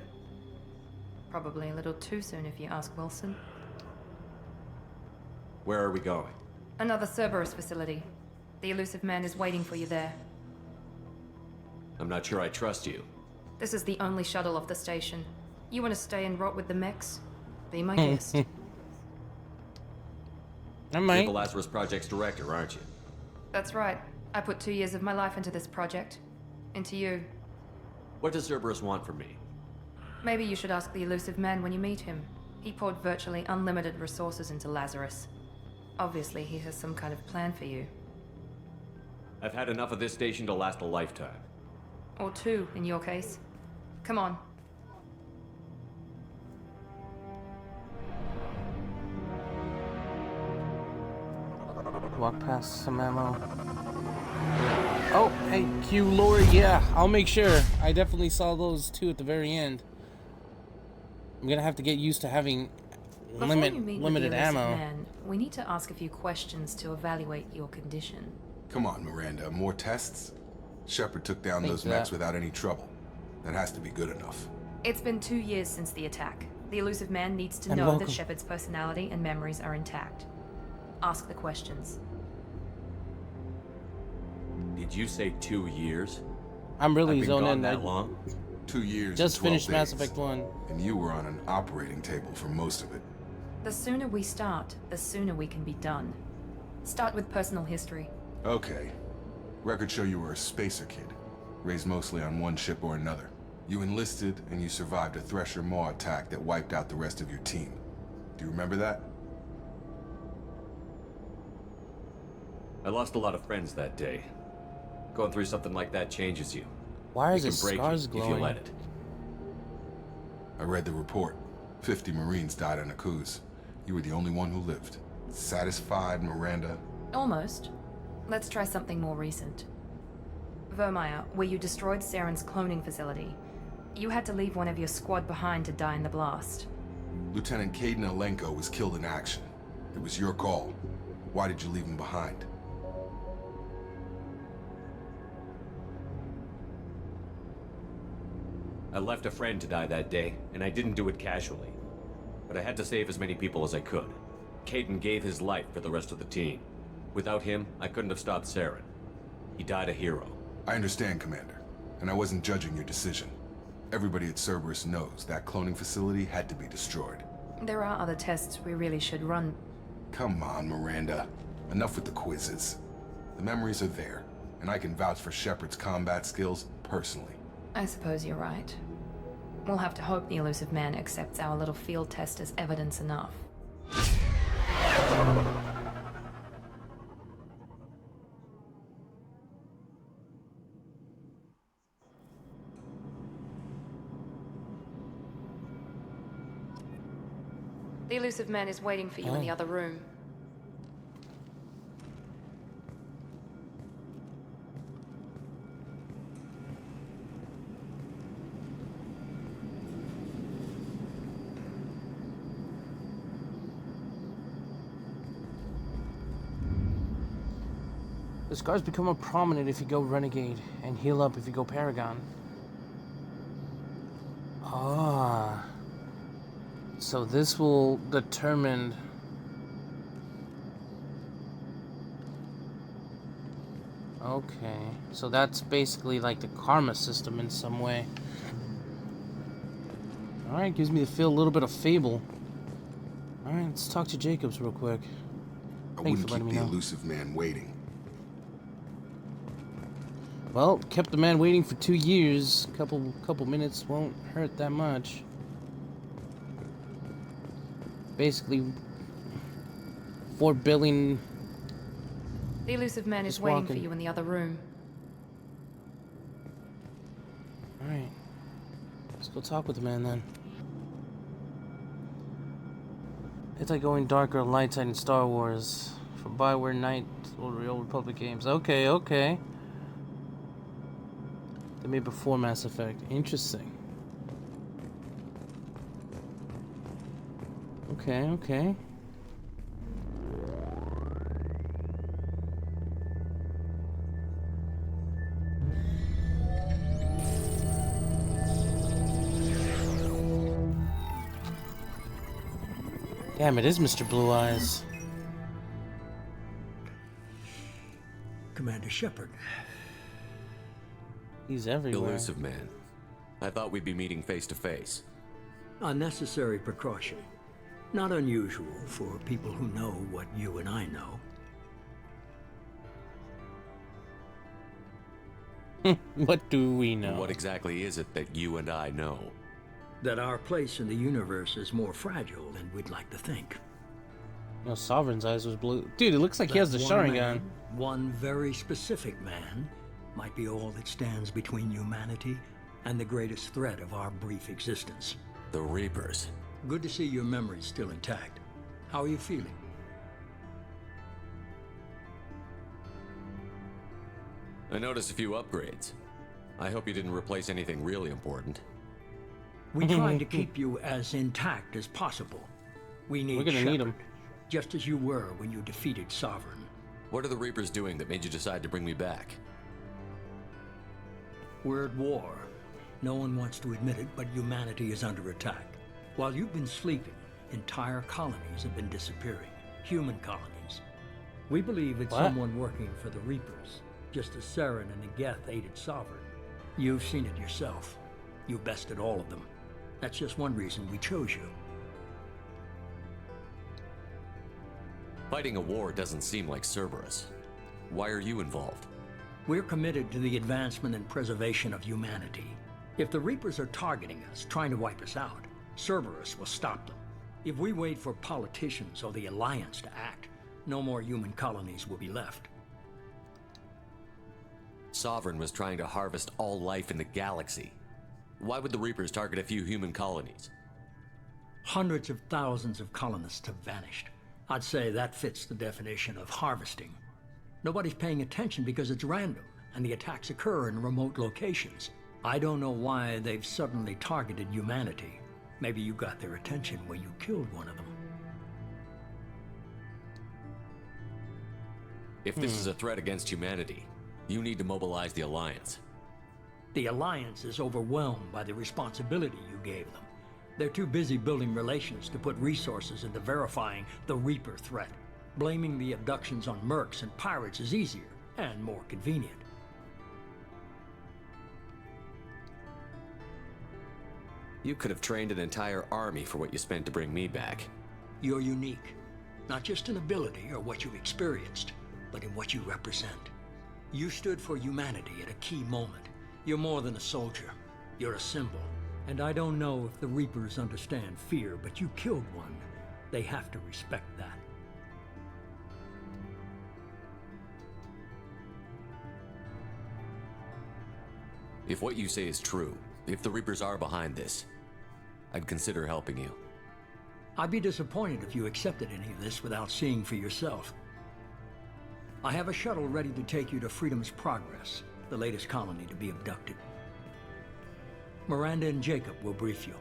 Probably a little too soon if you ask Wilson. Where are we going? Another Cerberus facility. The Elusive Man is waiting for you there. I'm not sure I trust you. This is the only shuttle off the station. You want to stay and rot with the mechs? Be my guest. I might. You're the Lazarus Project's director, aren't you? That's right. I put 2 years of my life into this project. Into you. What does Cerberus want from me? Maybe you should ask the Elusive Man when you meet him. He poured virtually unlimited resources into Lazarus. Obviously, he has some kind of plan for you. I've had enough of this station to last a lifetime. Or 2, in your case. Come on. Walk past some ammo. Oh, hey, Q Lord, yeah, I'll make sure. I definitely saw those two at the very end. I'm gonna have to get used to having limited ammo. Man, we need to ask a few questions to evaluate your condition. Come on, Miranda, more tests? Shepard took down those mechs without any trouble. That has to be good enough. It's been 2 years since the attack. The Elusive Man needs to know that Shepard's personality and memories are intact. Ask the questions. Did you say 2 years? I'm really zoned in. That long? 2 years. Just and 12 finished Mass days. Effect 1. And you were on an operating table for most of it. The sooner we start, the sooner we can be done. Start with personal history. Okay. Records show you were a spacer kid, raised mostly on one ship or another. You enlisted and you survived a Thresher Maw attack that wiped out the rest of your team. Do you remember that? I lost a lot of friends that day. Going through something like that changes you. Why is it his can break scars you glowing? if you let it. I read the report. 50 Marines died in a cruise. You were the only one who lived. Satisfied, Miranda? Almost. Let's try something more recent. Vermeer, where you destroyed Saren's cloning facility. You had to leave one of your squad behind to die in the blast. Lieutenant Caden Alenko was killed in action. It was your call. Why did you leave him behind? I left a friend to die that day, and I didn't do it casually. But I had to save as many people as I could. Caden gave his life for the rest of the team. Without him, I couldn't have stopped Saren. He died a hero. I understand, Commander. And I wasn't judging your decision. Everybody at Cerberus knows that cloning facility had to be destroyed. There are other tests we really should run. Come on, Miranda. Enough with the quizzes. The memories are there, and I can vouch for Shepard's combat skills personally. I suppose you're right. We'll have to hope the Elusive Man accepts our little field test as evidence enough. The Elusive Man is waiting for you in the other room. The scars become more prominent if you go Renegade, and heal up if you go Paragon. Ah. So this will determine... Okay. So that's basically like the karma system in some way. Alright, gives me the feel a little bit of Fable. Alright, let's talk to Jacobs real quick. I Thanks wouldn't for letting keep me the know. Elusive Man waiting. Well, kept the man waiting for 2 years. Couple minutes won't hurt that much. Basically, 4 billion. The Elusive Man is Just waiting for walking. you in the other room. Alright. Let's go talk with the man then. It's like going darker on light side in Star Wars. From Bioware Knight or the Old Republic games. Okay, okay. They made before Mass Effect. Interesting. Okay, okay. Damn, it is Mr. Blue Eyes. Commander Shepard. He's everywhere. Elusive Man. I thought we'd be meeting face to face. A necessary precaution. Not unusual for people who know what you and I know. What do we know? What exactly is it that you and I know? That our place in the universe is more fragile than we'd like to think. No, Sovereign's eyes was blue. Dude, it looks like he has the That Sharingan. man, one very specific man, might be all that stands between humanity and the greatest threat of our brief existence. The Reapers. Good to see your memory's still intact. How are you feeling? I noticed a few upgrades. I hope you didn't replace anything really important. We tried to keep you as intact as possible. We need We're gonna need Shepard, him. just as you were when you defeated Sovereign. What are the Reapers doing that made you decide to bring me back? We're at war. No one wants to admit it, but humanity is under attack. While you've been sleeping, entire colonies have been disappearing. Human colonies. We believe it's What? someone working for the Reapers, just as Saren and the Geth aided Sovereign. You've seen it yourself. You bested all of them. That's just one reason we chose you. Fighting a war doesn't seem like Cerberus. Why are you involved? We're committed to the advancement and preservation of humanity. If the Reapers are targeting us, trying to wipe us out, Cerberus will stop them. If we wait for politicians or the Alliance to act, no more human colonies will be left. Sovereign was trying to harvest all life in the galaxy. Why would the Reapers target a few human colonies? Hundreds of thousands of colonists have vanished. I'd say that fits the definition of harvesting. Nobody's paying attention because it's random, and the attacks occur in remote locations. I don't know why they've suddenly targeted humanity. Maybe you got their attention when you killed one of them. If this is a threat against humanity, you need to mobilize the Alliance. The Alliance is overwhelmed by the responsibility you gave them. They're too busy building relations to put resources into verifying the Reaper threat. Blaming the abductions on mercs and pirates is easier and more convenient. You could have trained an entire army for what you spent to bring me back. You're unique, not just in ability or what you've experienced, but in what you represent. You stood for humanity at a key moment. You're more than a soldier. You're a symbol. And I don't know if the Reapers understand fear, but you killed one. They have to respect that. If what you say is true, if the Reapers are behind this, I'd consider helping you. I'd be disappointed if you accepted any of this without seeing for yourself. I have a shuttle ready to take you to Freedom's Progress, the latest colony to be abducted. Miranda and Jacob will brief you.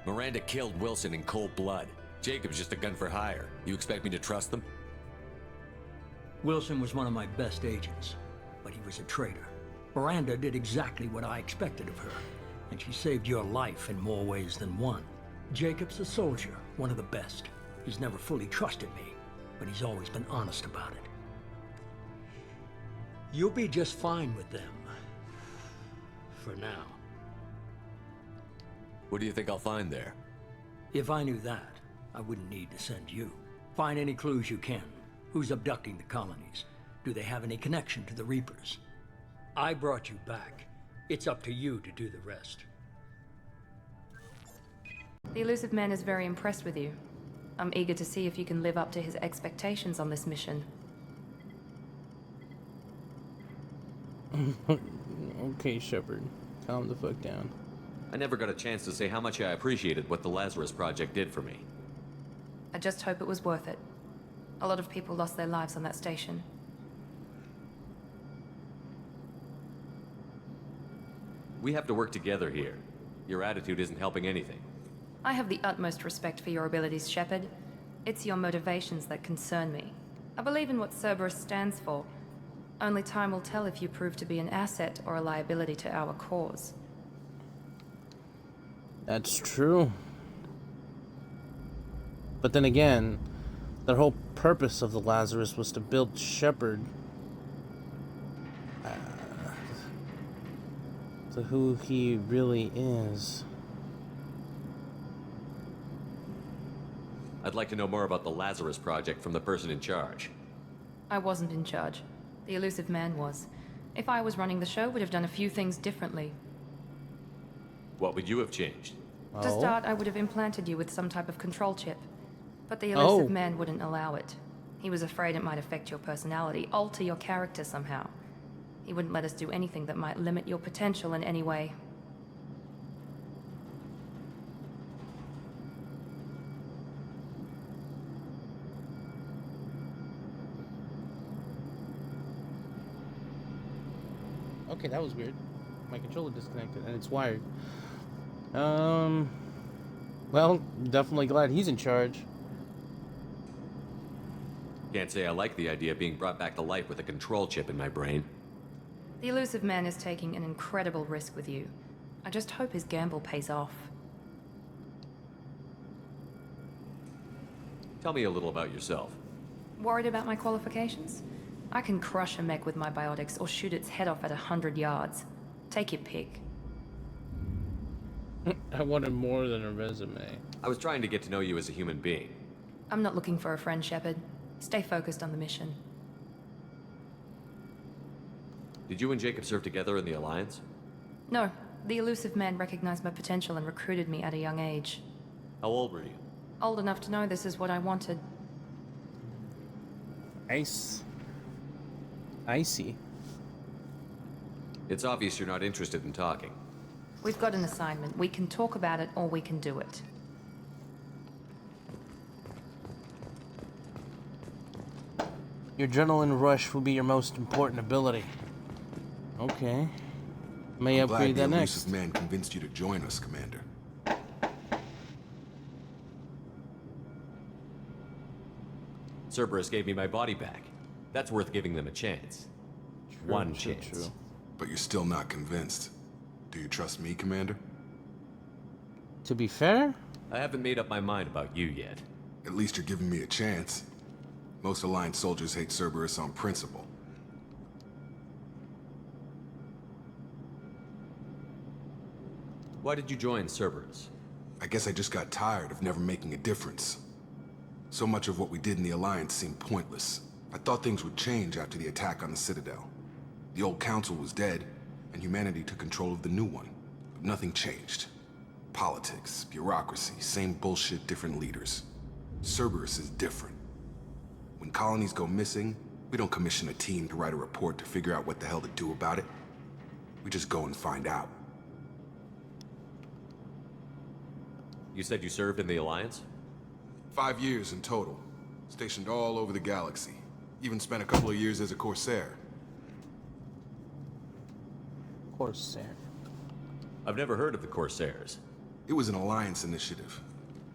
Miranda killed Wilson in cold blood. Jacob's just a gun for hire. You expect me to trust them? Wilson was one of my best agents, but he was a traitor. Miranda did exactly what I expected of her, and she saved your life in more ways than one. Jacob's a soldier, one of the best. He's never fully trusted me, but he's always been honest about it. You'll be just fine with them. For now. What do you think I'll find there? If I knew that, I wouldn't need to send you. Find any clues you can. Who's abducting the colonies? Do they have any connection to the Reapers? I brought you back. It's up to you to do the rest. The Elusive Man is very impressed with you. I'm eager to see if you can live up to his expectations on this mission. Okay, Shepard. Calm the fuck down. I never got a chance to say how much I appreciated what the Lazarus Project did for me. I just hope it was worth it. A lot of people lost their lives on that station. We have to work together here. Your attitude isn't helping anything. I have the utmost respect for your abilities, Shepard. It's your motivations that concern me. I believe in what Cerberus stands for. Only time will tell if you prove to be an asset or a liability to our cause. That's true. But then again, the whole purpose of the Lazarus was to build Shepard to who he really is. I'd like to know more about the Lazarus Project from the person in charge. I wasn't in charge. The Elusive Man was. If I was running the show, would have done a few things differently. What would you have changed? To start, I would have implanted you with some type of control chip. But the Elusive Man wouldn't allow it. He was afraid it might affect your personality, alter your character somehow. He wouldn't let us do anything that might limit your potential in any way. Okay, that was weird. My controller disconnected and it's wired. Well, definitely glad he's in charge. Can't say I like the idea of being brought back to life with a control chip in my brain. The Elusive Man is taking an incredible risk with you. I just hope his gamble pays off. Tell me a little about yourself. Worried about my qualifications? I can crush a mech with my biotics or shoot its head off at 100 yards. Take your pick. I wanted more than a resume. I was trying to get to know you as a human being. I'm not looking for a friend, Shepard. Stay focused on the mission. Did you and Jacob serve together in the Alliance? No, the Elusive Man recognized my potential and recruited me at a young age. How old were you? Old enough to know this is what I wanted. I see. It's obvious you're not interested in talking. We've got an assignment. We can talk about it or we can do it. Your adrenaline rush will be your most important ability. Okay. May I'm upgrade glad that the next. Elusive Man convinced you to join us, Commander. Cerberus gave me my body back. That's worth giving them a chance. One chance. But you're still not convinced. Do you trust me, Commander? To be fair, I haven't made up my mind about you yet. At least you're giving me a chance. Most Alliance soldiers hate Cerberus on principle. Why did you join Cerberus? I guess I just got tired of never making a difference. So much of what we did in the Alliance seemed pointless. I thought things would change after the attack on the Citadel. The old council was dead, and humanity took control of the new one. But nothing changed. Politics, bureaucracy, same bullshit, different leaders. Cerberus is different. When colonies go missing, we don't commission a team to write a report to figure out what the hell to do about it. We just go and find out. You said you served in the Alliance? 5 years in total. Stationed all over the galaxy. Even spent a couple of years as a Corsair. Corsair. I've never heard of the Corsairs. It was an Alliance initiative.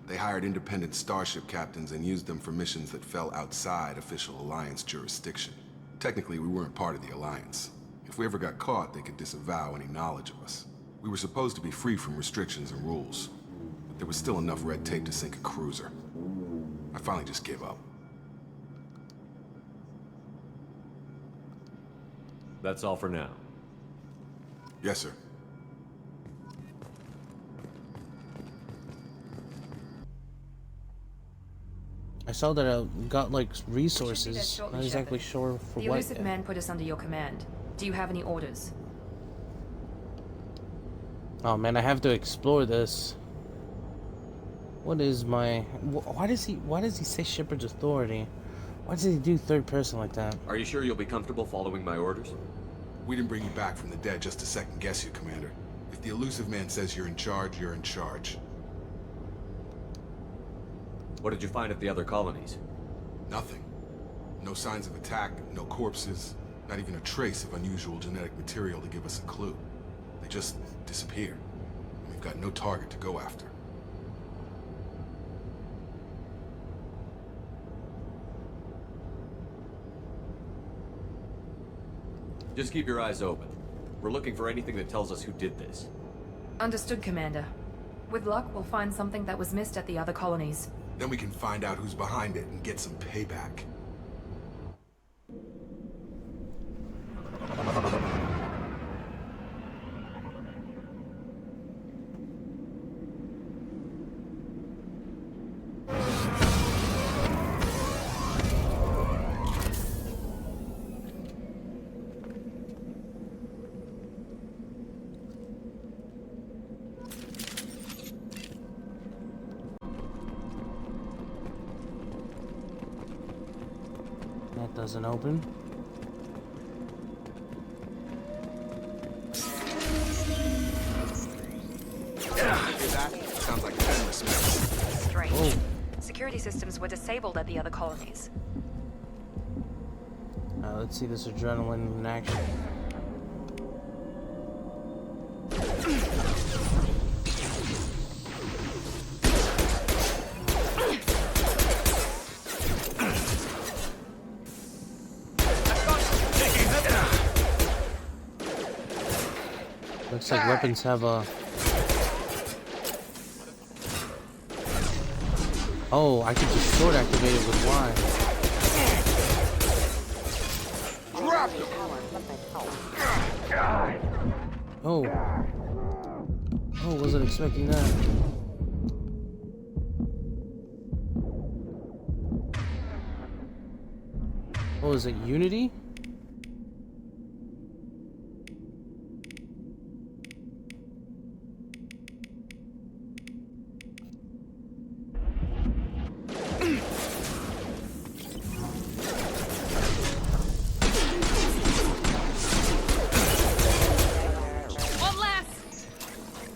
They hired independent starship captains and used them for missions that fell outside official Alliance jurisdiction. Technically, we weren't part of the Alliance. If we ever got caught, they could disavow any knowledge of us. We were supposed to be free from restrictions and rules, but there was still enough red tape to sink a cruiser. I finally just gave up. That's all for now. Yes, sir. I saw that I got like Should resources. be there shortly, Not exactly Shepard. sure for The what. Elusive Man put us under your command. Do you have any orders? Oh man, I have to explore this. What is my? Why does he say Shepard's authority? Why does he do third person like that? Are you sure you'll be comfortable following my orders? We didn't bring you back from the dead just to second guess you, Commander. If the Elusive Man says you're in charge, you're in charge. What did you find at the other colonies? Nothing. No signs of attack, no corpses, not even a trace of unusual genetic material to give us a clue. They just disappear. And we've got no target to go after. Just keep your eyes open. We're looking for anything that tells us who did this. Understood, Commander. With luck, we'll find something that was missed at the other colonies. Then we can find out who's behind it and get some payback. That doesn't open. Sounds like venomous mess. Strange. Oh. Security systems were disabled at the other colonies. Let's see this adrenaline in action. Looks like weapons have a... Oh, I can just short activate it with Y. Oh. Oh, wasn't expecting that. Oh, is it Unity?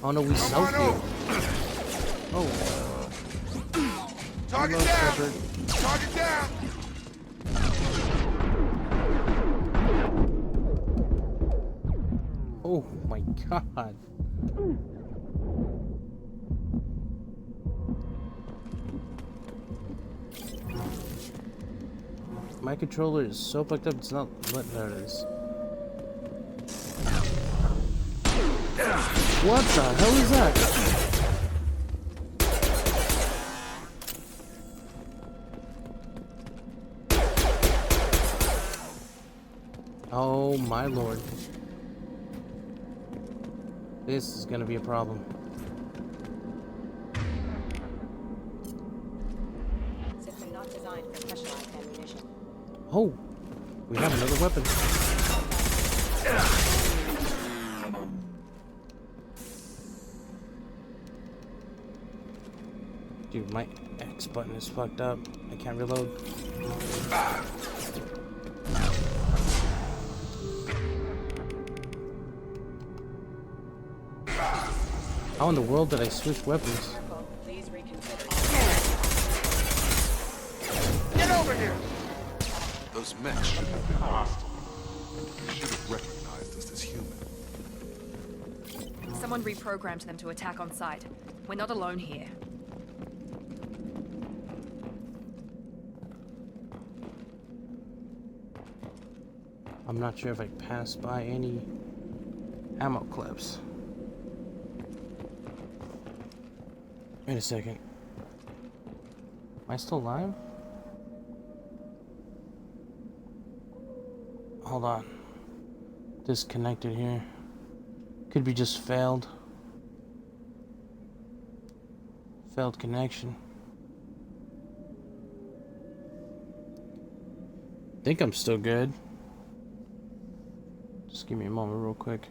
Oh no, we soaked it. Oh. Target Hello, down! Shepard. Target down! Oh my god. My controller is so fucked up, it's not... There it is. What the hell is that? Oh my lord. This is gonna be a problem. System not designed for specialized ammunition. Oh, we have another weapon. Dude, my X button is fucked up. I can't reload. How in the world did I switch weapons? Please reconsider. Get over here! Those mechs should have been hostile. They should have recognized us as human. Someone reprogrammed them to attack on sight. We're not alone here. I'm not sure if I passed by any ammo clips. Wait a second. Am I still alive? Hold on. Disconnected here. Could be just failed. Failed connection. Think I'm still good. Just give me a moment real quick.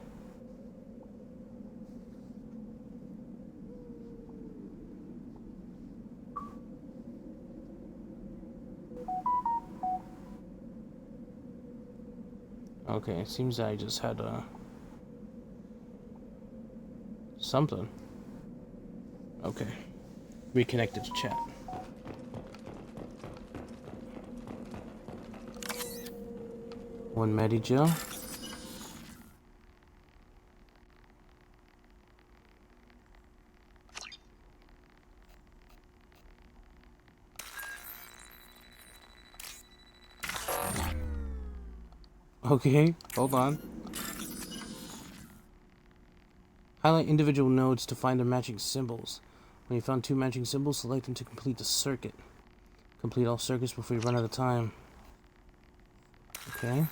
Okay, it seems I just had something. Okay. Reconnected to chat. One Medi-Gel. Okay, hold on. Highlight individual nodes to find their matching symbols. When you found 2 matching symbols, select them to complete the circuit. Complete all circuits before you run out of time. Okay.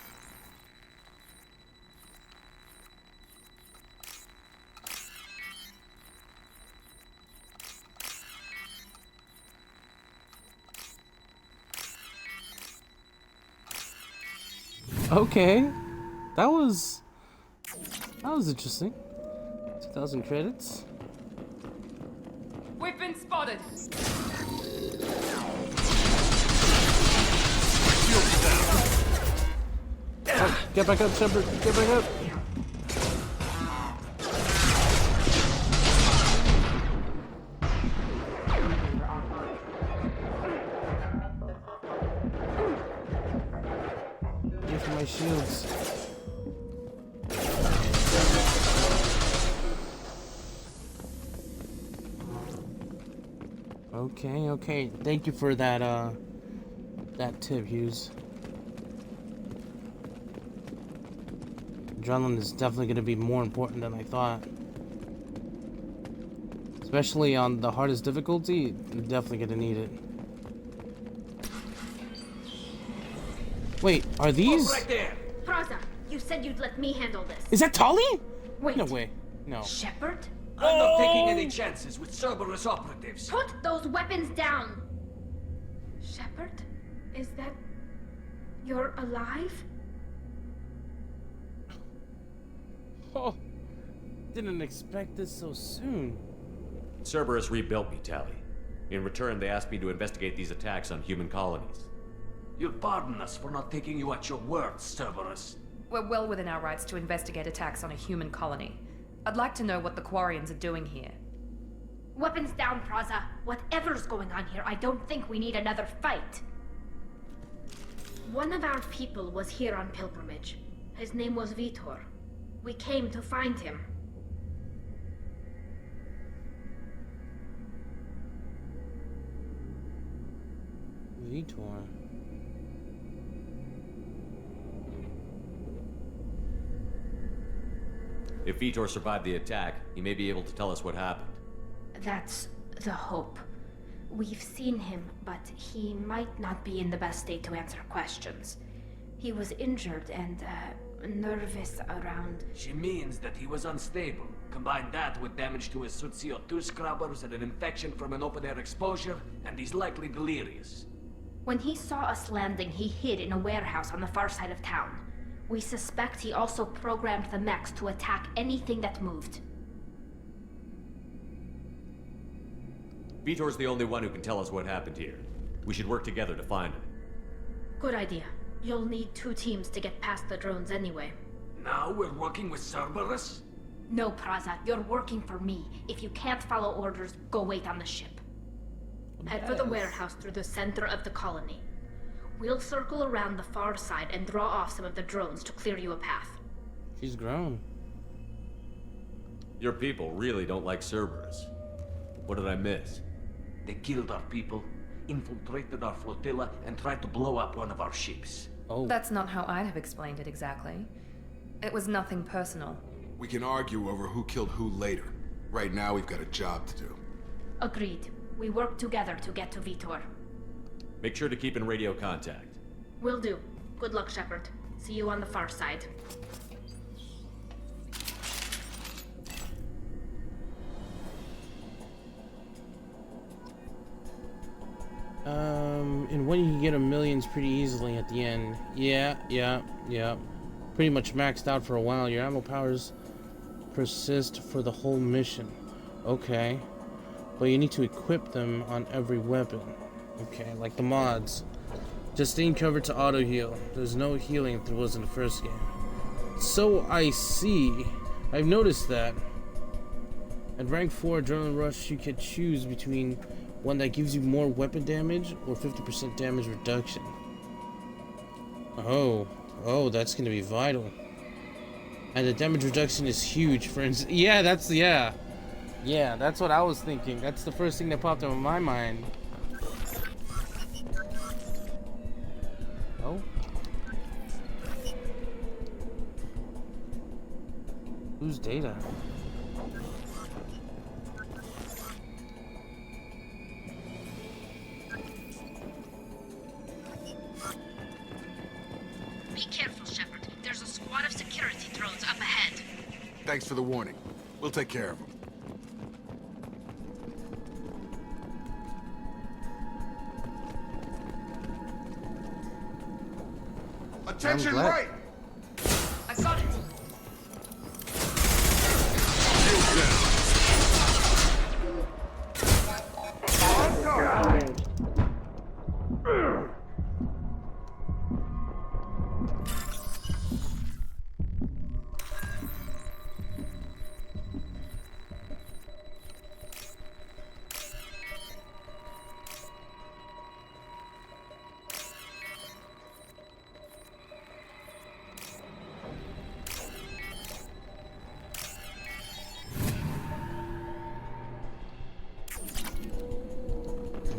Okay, that was interesting. 2,000 credits. We've been spotted. Oh, get back up, Shepard. Get back up. Give me my shields. Okay. Thank you for that that tip, Hughes. Adrenaline is definitely going to be more important than I thought. Especially on the hardest difficulty, you're definitely going to need it. Wait, are these... Right there! Praza, you said you'd let me handle this. Is that Tali? Wait. No way. No. Shepard? I'm not taking any chances with Cerberus operatives. Put those weapons down! Shepard? Is that... You're alive? Oh, didn't expect this so soon. Cerberus rebuilt me, Tali. In return, they asked me to investigate these attacks on human colonies. You'll pardon us for not taking you at your word, Cerberus. We're well within our rights to investigate attacks on a human colony. I'd like to know what the Quarians are doing here. Weapons down, Praza. Whatever's going on here, I don't think we need another fight. One of our people was here on pilgrimage. His name was Vitor. We came to find him. Vitor. If Vitor survived the attack, he may be able to tell us what happened. That's the hope. We've seen him, but he might not be in the best state to answer questions. He was injured and, nervous around... She means that he was unstable. Combine that with damage to his suit CO2 scrubbers and an infection from an open-air exposure, and he's likely delirious. When he saw us landing, he hid in a warehouse on the far side of town. We suspect he also programmed the mechs to attack anything that moved. Vitor's the only one who can tell us what happened here. We should work together to find him. Good idea. You'll need 2 teams to get past the drones anyway. Now we're working with Cerberus? No, Praza. You're working for me. If you can't follow orders, go wait on the ship. Head for the warehouse through the center of the colony. We'll circle around the far side and draw off some of the drones to clear you a path. She's grown. Your people really don't like Cerberus. What did I miss? They killed our people, infiltrated our flotilla, and tried to blow up one of our ships. Oh. That's not how I'd have explained it exactly. It was nothing personal. We can argue over who killed who later. Right now, we've got a job to do. Agreed. We work together to get to Vitor. Make sure to keep in radio contact. Will do. Good luck, Shepard. See you on the far side. And when you can get a millions pretty easily at the end. Yeah. Pretty much maxed out for a while. Your ammo powers persist for the whole mission. Okay. But you need to equip them on every weapon. Okay, like the mods. Just staying covered to auto heal. There's no healing if there was in the first game. So I see. I've noticed that. At rank 4 Adrenaline Rush, you can choose between one that gives you more weapon damage or 50% damage reduction. Oh, that's gonna be vital. And the damage reduction is huge. For instance, yeah, that's what I was thinking. That's the first thing that popped up in my mind. Oh. Whose data? Be careful, Shepard. There's a squad of security drones up ahead. Thanks for the warning. We'll take care of them. Attention right! I got it.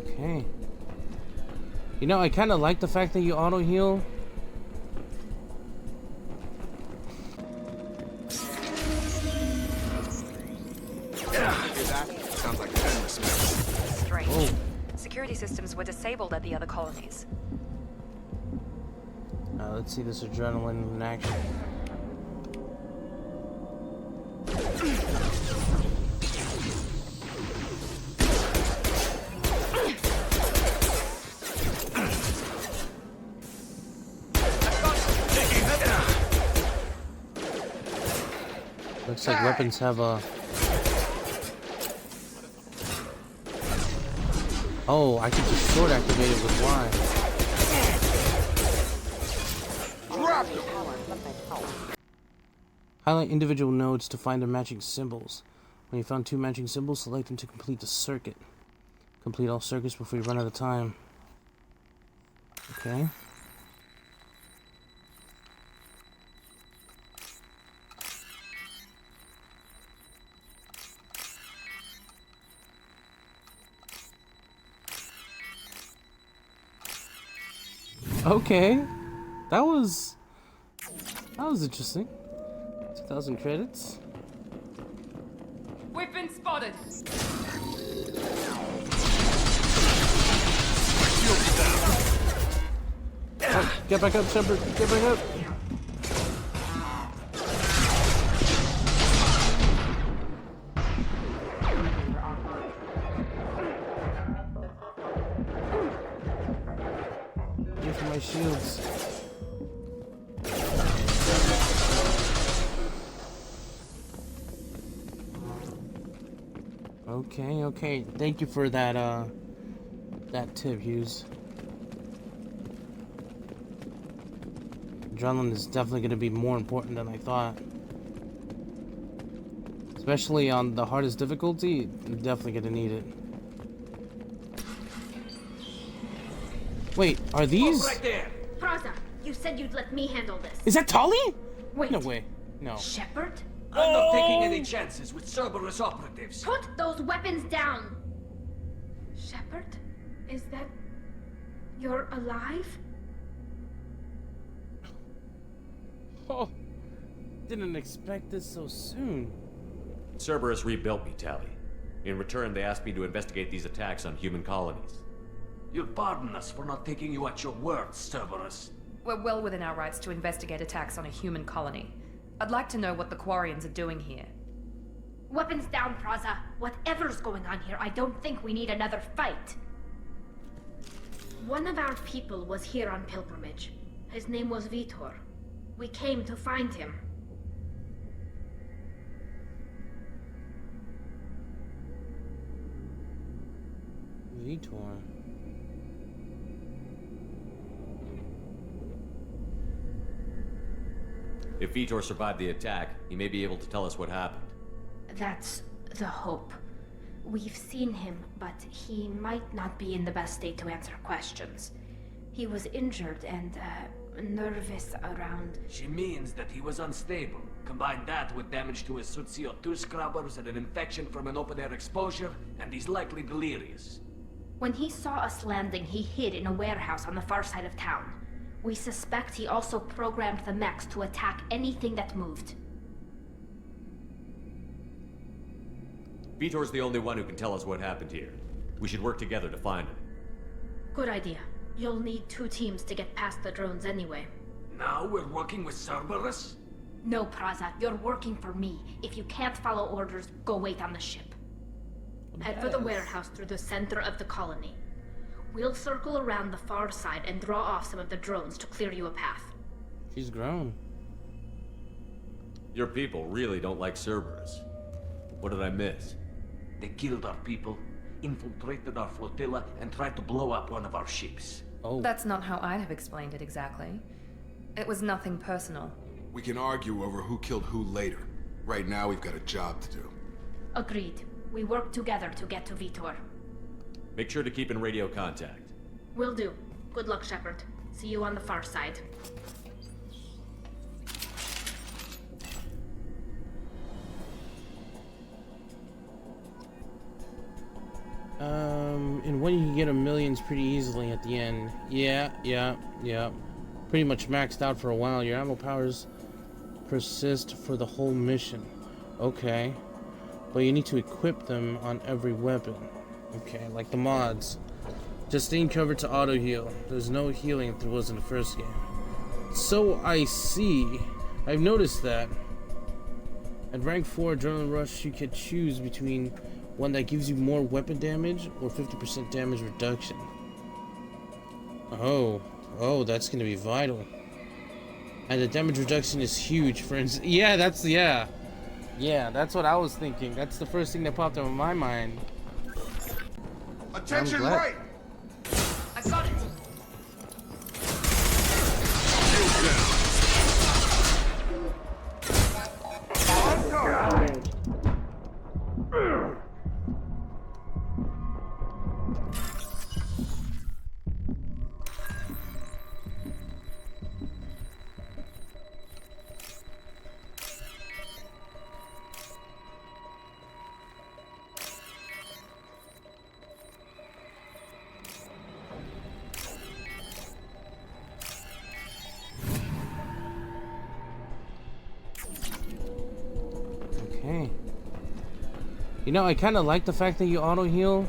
Okay. You know, I kind of like the fact that you auto heal. Sounds like venomous smell. Strange. Oh. Security systems were disabled at the other colonies. Let's see this adrenaline in action. Looks like weapons have a... Oh, I can just short activate it with Y. Highlight individual nodes to find their matching symbols. When you found 2 matching symbols, select them to complete the circuit. Complete all circuits before you run out of time. Okay. Okay, that was interesting. 2,000 credits. We've been spotted. Oh, get back up, Shepard. Get back up. Here for my shields. Okay. Thank you for that that tip, Hughes. Adrenaline is definitely going to be more important than I thought. Especially on the hardest difficulty, I'm definitely going to need it. Wait, are these... Right there. Praza, you said you'd let me handle this. Is that Tali? Wait. No way. No. Shepard? I'm not taking any chances with Cerberus operatives. Put those weapons down! Shepard? Is that... You're alive? Oh, didn't expect this so soon. Cerberus rebuilt me, Tally. In return, they asked me to investigate these attacks on human colonies. You'll pardon us for not taking you at your word, Cerberus. We're well within our rights to investigate attacks on a human colony. I'd like to know what the Quarians are doing here. Weapons down, Praza. Whatever's going on here, I don't think we need another fight. One of our people was here on pilgrimage. His name was Vitor. We came to find him. Vitor. If Vitor survived the attack, he may be able to tell us what happened. That's the hope. We've seen him, but he might not be in the best state to answer questions. He was injured and, nervous around... She means that he was unstable. Combine that with damage to his suit CO2 scrubbers and an infection from an open-air exposure, and he's likely delirious. When he saw us landing, he hid in a warehouse on the far side of town. We suspect he also programmed the mechs to attack anything that moved. Vitor's the only one who can tell us what happened here. We should work together to find him. Good idea. You'll need 2 teams to get past the drones anyway. Now we're working with Cerberus? No, Praza. You're working for me. If you can't follow orders, go wait on the ship. Head for the warehouse through the center of the colony. We'll circle around the far side and draw off some of the drones to clear you a path. She's grown. Your people really don't like Cerberus. What did I miss? They killed our people, infiltrated our flotilla, and tried to blow up one of our ships. Oh. That's not how I'd have explained it exactly. It was nothing personal. We can argue over who killed who later. Right now, we've got a job to do. Agreed. We work together to get to Vitor. Make sure to keep in radio contact. Will do. Good luck, Shepard. See you on the far side. And when you can get a millions pretty easily at the end. Yeah. Pretty much maxed out for a while. Your ammo powers persist for the whole mission. Okay. But you need to equip them on every weapon. Okay, like the mods. Just staying covered to auto heal. There's no healing if there was in the first game. So I see. I've noticed that. At rank 4 Adrenaline Rush, you can choose between one that gives you more weapon damage or 50% damage reduction. Oh, that's gonna be vital. And the damage reduction is huge, for instance. Yeah, that's what I was thinking. That's the first thing that popped up in my mind. Attention, right! I got it! Okay. You know, I kind of like the fact that you auto heal.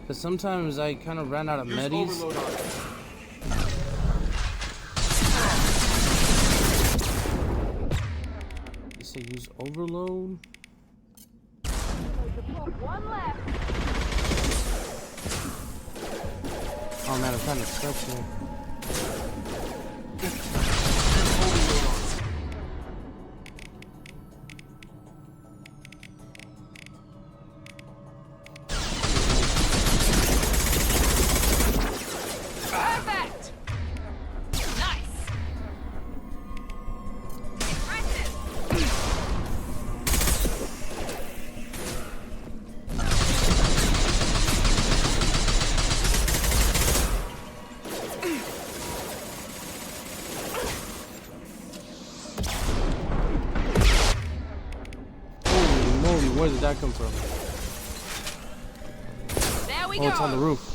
But sometimes I kind of ran out of medis. You say use overload? One left. Oh man, I'm kind of stuck here. Perfect. Nice. Impressive. Holy moly, where did that come from? There we Oh, it's on the roof.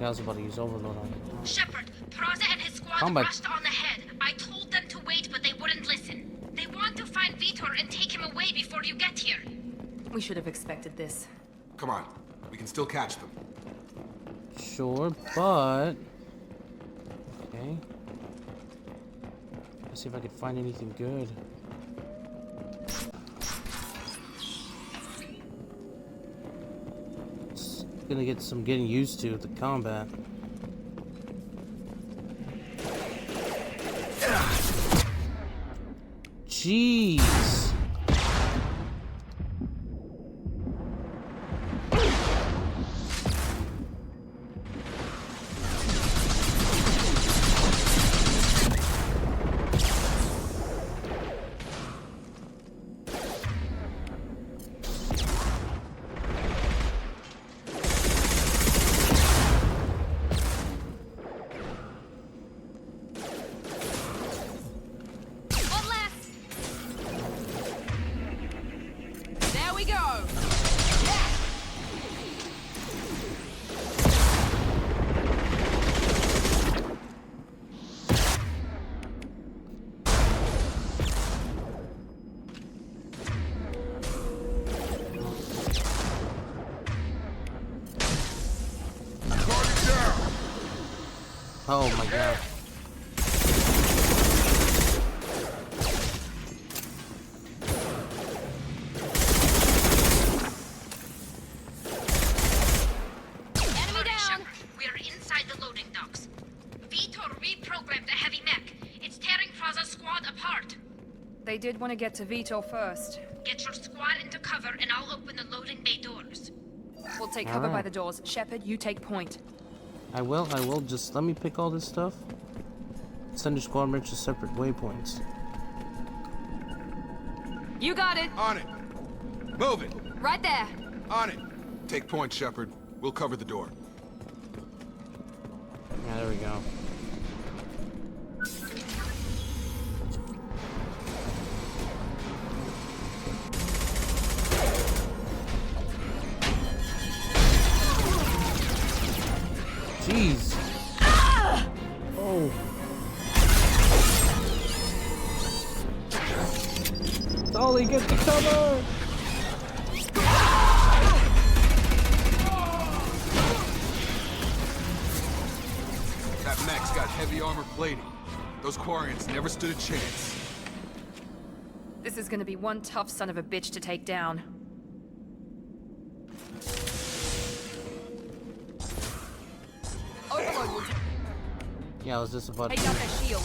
I was about to use overload on it. Shepard, Praza and his squad Combat. rushed on ahead. I told them to wait, but they wouldn't listen. They want to find Vitor and take him away before you get here. We should have expected this. Come on. We can still catch them. Sure, but... Okay. Let's see if I can find anything good. It's gonna get some getting used to the combat. Jeez. There we go. Oh my god. Enemy down! We're inside the loading docks. Vitor reprogrammed the heavy mech. It's tearing Praza's squad apart. They did want to get to Vitor first. Get your squad into cover and I'll open the loading bay doors. We'll take cover by Alright. the doors. Shepard, you take point. I will. Just let me pick all this stuff. Send your squad members to separate waypoints. You got it. On it. Move it. Right there. On it. Take point, Shepard. We'll cover the door. Yeah, there we go. Jeez. Oh. Dolly, get the cover! That mech's got heavy armor plating. Those Quarians never stood a chance. This is gonna be one tough son of a bitch to take down. Overload will Yeah, I was just about take out their shield.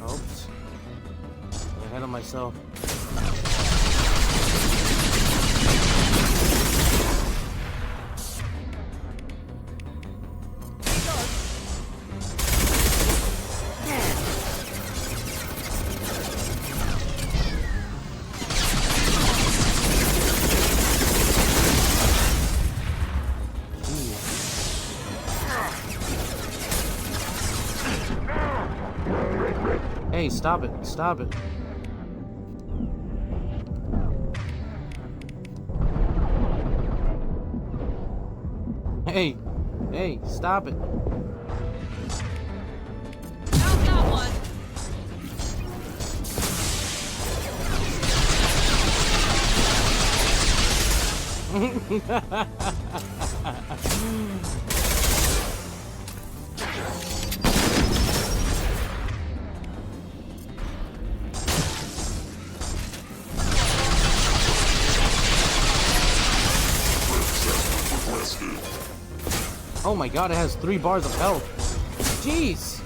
Oops. Got ahead of myself. Hey, stop it. Stop it. Hey. Hey, stop it. How's that one? Oh my god, it has 3 bars of health. Jeez.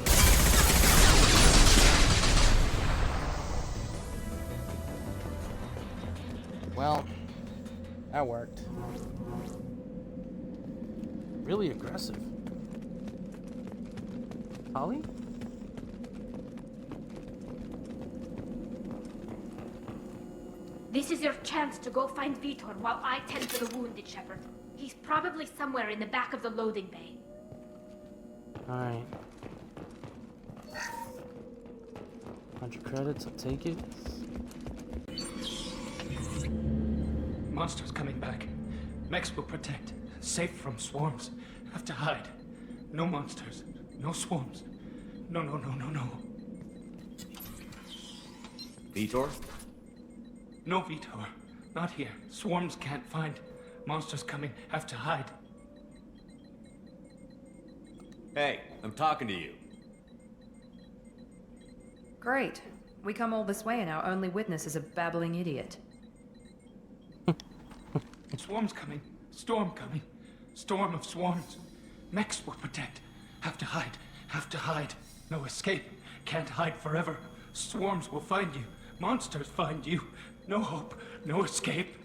Well, that worked. really aggressive. Holly? This is your chance to go find Vitor while I tend to the wounded, Shepard. He's probably somewhere in the back of the loading bay. Alright. 100 credits, I'll take it. Monsters coming back. Mechs will protect. Safe from swarms. Have to hide. No monsters. No swarms. No. Vitor? No, Vitor. Not here. Swarms can't find. Monsters coming. Have to hide. Hey, I'm talking to you. Great. We come all this way and our only witness is a babbling idiot. Swarms coming. Storm coming. Storm of swarms. Mechs will protect. Have to hide. Have to hide. No escape. Can't hide forever. Swarms will find you. Monsters find you. No hope. No escape.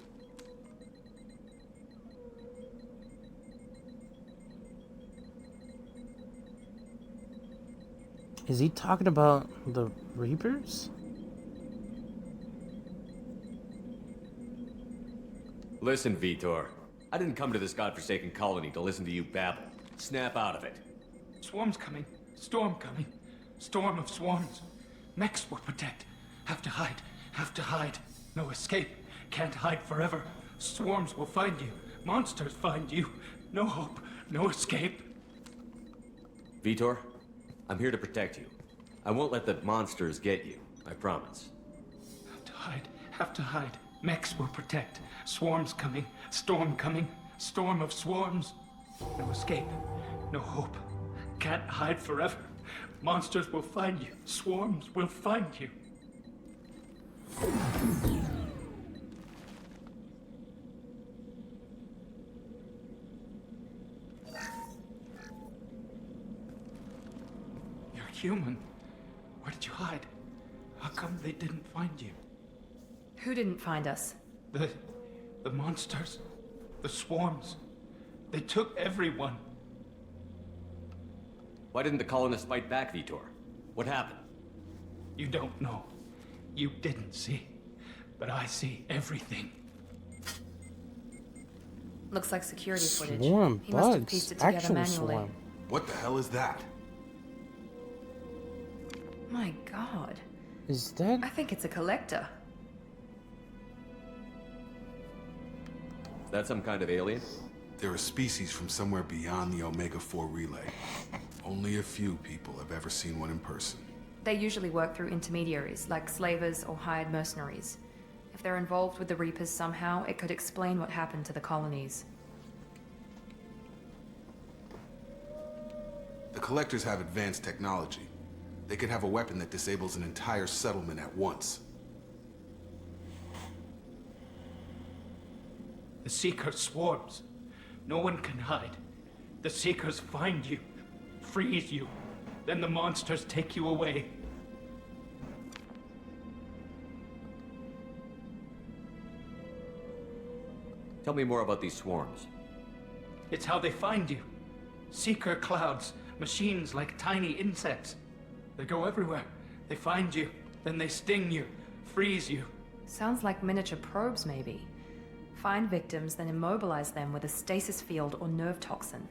Is he talking about the Reapers? Listen, Vitor. I didn't come to this godforsaken colony to listen to you babble. Snap out of it. Swarms coming. Storm coming. Storm of swarms. Mechs will protect. Have to hide. Have to hide. No escape. Can't hide forever. Swarms will find you. Monsters find you. No hope. No escape. Vitor, I'm here to protect you. I won't let the monsters get you. I promise. Have to hide. Have to hide. Mechs will protect. Swarms coming. Storm coming. Storm of swarms. No escape. No hope. Can't hide forever. Monsters will find you. Swarms will find you. You're human. Where did you hide? How come they didn't find you? Who didn't find us? The monsters. The swarms. They took everyone. Why didn't the colonists fight back, Vitor? What happened? You don't know. You didn't see. But I see everything. Looks like security footage. Swarm He must have bugs. pieced it together Actual manually. swarm. What the hell is that? My god. Is that? I think it's a collector. Is that some kind of alien? They're a species from somewhere beyond the Omega-4 relay. Only a few people have ever seen one in person. They usually work through intermediaries, like slavers or hired mercenaries. If they're involved with the Reapers somehow, it could explain what happened to the colonies. The Collectors have advanced technology. They could have a weapon that disables an entire settlement at once. The Seeker swarms. No one can hide. The Seekers find you, freeze you. Then the monsters take you away. Tell me more about these swarms. It's how they find you. Seeker clouds, machines like tiny insects. They go everywhere. They find you, then they sting you, freeze you. Sounds like miniature probes, maybe. Find victims, then immobilize them with a stasis field or nerve toxin.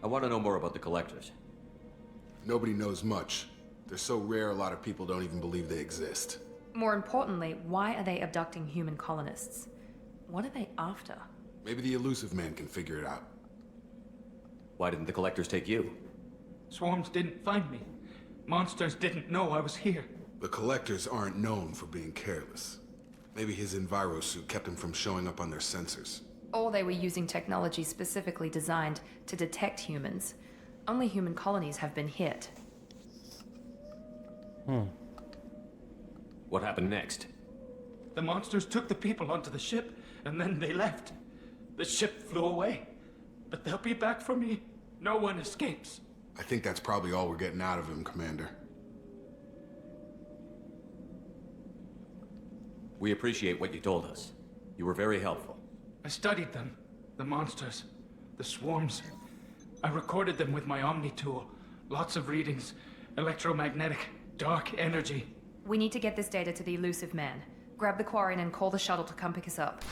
I want to know more about the Collectors. Nobody knows much. They're so rare, a lot of people don't even believe they exist. More importantly, why are they abducting human colonists? What are they after? Maybe the Elusive Man can figure it out. Why didn't the Collectors take you? Swarms didn't find me. Monsters didn't know I was here. The Collectors aren't known for being careless. Maybe his enviro suit kept him from showing up on their sensors. Or they were using technology specifically designed to detect humans. Only human colonies have been hit. What happened next? The monsters took the people onto the ship, and then they left. The ship flew away. But they'll be back for me. No one escapes. I think that's probably all we're getting out of him, Commander. We appreciate what you told us. You were very helpful. I studied them, the monsters. The swarms. I recorded them with my Omni tool. Lots of readings. Electromagnetic, dark energy. We need to get this data to the Elusive Man. Grab the Quarian and call the shuttle to come pick us up.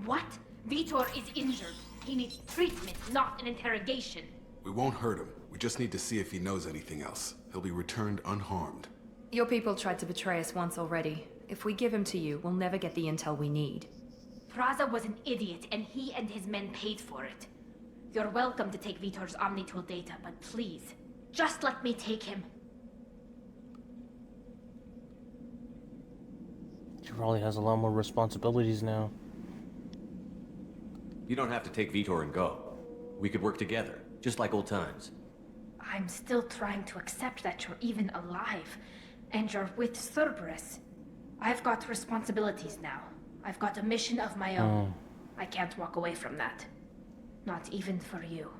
What? Vitor is injured. He needs treatment, not an interrogation. We won't hurt him. We just need to see if he knows anything else. He'll be returned unharmed. Your people tried to betray us once already. If we give him to you, we'll never get the intel we need. Praza was an idiot, and he and his men paid for it. You're welcome to take Vitor's Omnitool data, but please, just let me take him. She probably has a lot more responsibilities now. You don't have to take Vitor and go. We could work together, just like old times. I'm still trying to accept that you're even alive, and you're with Cerberus. I've got responsibilities now. I've got a mission of my own. I can't walk away from that. Not even for you.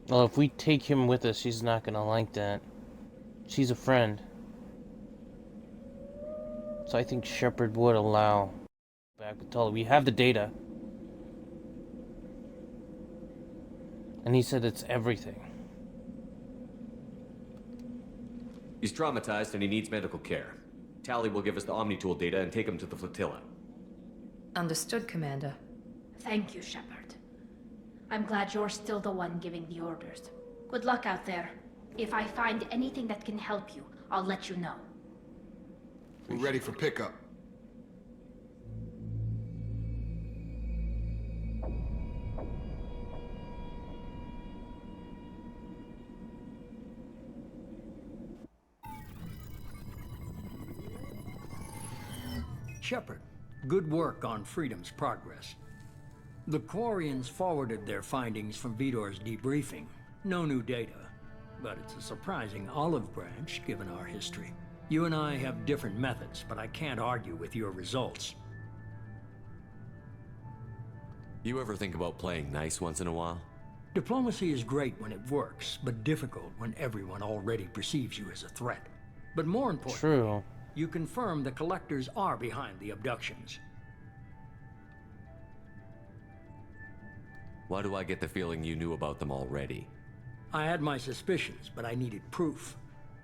Well, if we take him with us, she's not gonna like that. She's a friend. So I think Shepard would allow back with Tully. We have the data. And he said it's everything. He's traumatized and he needs medical care. Tally will give us the Omnitool data and take him to the flotilla. Understood, Commander. Thank you, Shepard. I'm glad you're still the one giving the orders. Good luck out there. If I find anything that can help you, I'll let you know. We're ready for pickup. Shepard, good work on Freedom's progress. The Quarians forwarded their findings from Vitor's debriefing. No new data, but it's a surprising olive branch given our history. You and I have different methods, but I can't argue with your results. You ever think about playing nice once in a while? Diplomacy is great when it works, but difficult when everyone already perceives you as a threat. But more importantly, you confirm the Collectors are behind the abductions. Why do I get the feeling you knew about them already? I had my suspicions, but I needed proof.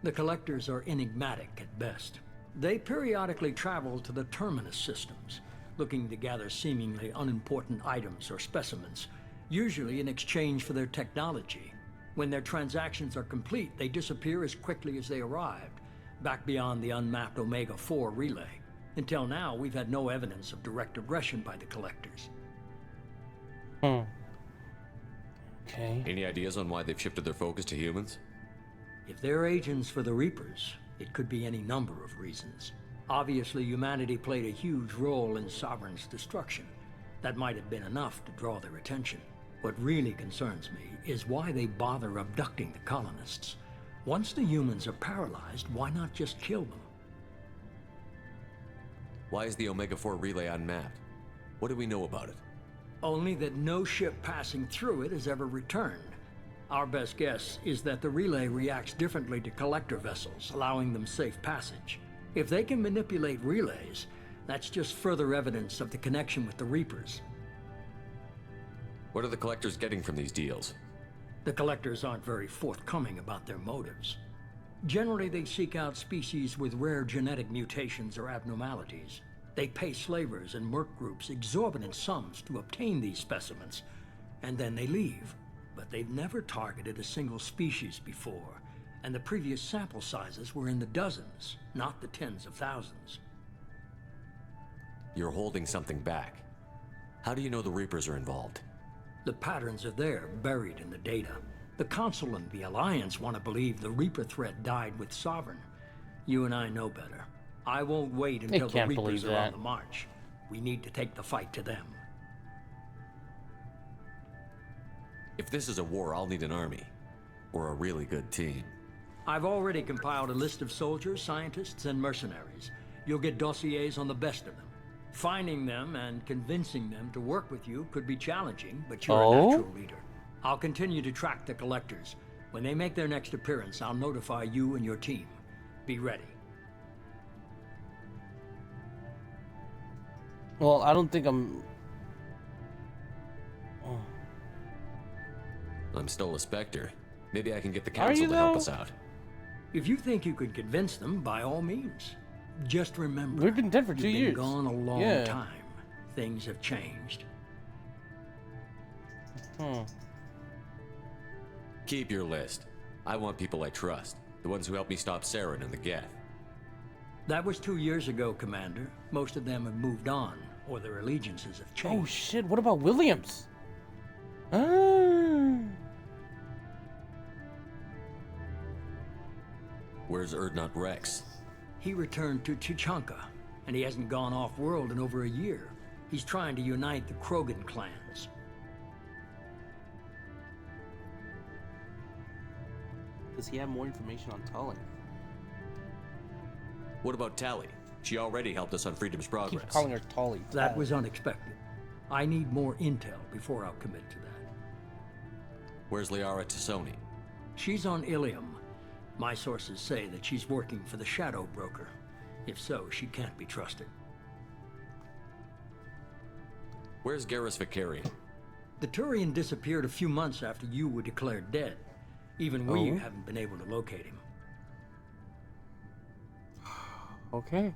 The Collectors are enigmatic at best. They periodically travel to the Terminus systems, looking to gather seemingly unimportant items or specimens, usually in exchange for their technology. When their transactions are complete, they disappear as quickly as they arrived, back beyond the unmapped Omega-4 relay. Until now, we've had no evidence of direct aggression by the Collectors. Okay. Any ideas on why they've shifted their focus to humans? If they're agents for the Reapers, it could be any number of reasons. Obviously, humanity played a huge role in Sovereign's destruction. That might have been enough to draw their attention. What really concerns me is why they bother abducting the colonists. Once the humans are paralyzed, why not just kill them? Why is the Omega-4 relay unmapped? What do we know about it? Only that no ship passing through it has ever returned. Our best guess is that the relay reacts differently to collector vessels, allowing them safe passage. If they can manipulate relays, that's just further evidence of the connection with the Reapers. What are the Collectors getting from these deals? The Collectors aren't very forthcoming about their motives. Generally, they seek out species with rare genetic mutations or abnormalities. They pay slavers and merc groups exorbitant sums to obtain these specimens, and then they leave. But they've never targeted a single species before, and the previous sample sizes were in the dozens, not the tens of thousands. You're holding something back. How do you know the Reapers are involved? The patterns are there, buried in the data. The Council and the Alliance want to believe the Reaper threat died with Sovereign. You and I know better. I won't wait until the Reapers are on the march. We need to take the fight to them. If this is a war, I'll need an army. Or a really good team. I've already compiled a list of soldiers, scientists, and mercenaries. You'll get dossiers on the best of them. Finding them and convincing them to work with you could be challenging, but you're a natural leader. I'll continue to track the Collectors. When they make their next appearance, I'll notify you and your team. Be ready. Well, I don't think I'm... I'm still a Spectre. Maybe I can get the Are council you, to help though? us out. If you think you could convince them, by all means. Just remember, We've been dead for 2 you've years. been gone a long Yeah. time. Things have changed. Keep your list. I want people I trust. The ones who helped me stop Saren and the Geth. That was 2 years ago, Commander. Most of them have moved on, or their allegiances have changed. Oh shit, what about Williams? Ah. Where's Erdnot Rex? He returned to Tuchanka, and he hasn't gone off-world in over a year. He's trying to unite the Krogan clans. Does he have more information on Tully? What about Tally? She already helped us on Freedom's Progress. Keep calling her Tully. That was unexpected. I need more intel before I'll commit to that. Where's Liara Tassoni? She's on Ilium. My sources say that she's working for the Shadow Broker. If so, she can't be trusted. Where's Garrus Vicarian? The Turian disappeared a few months after you were declared dead. Even we Oh. haven't been able to locate him. Okay.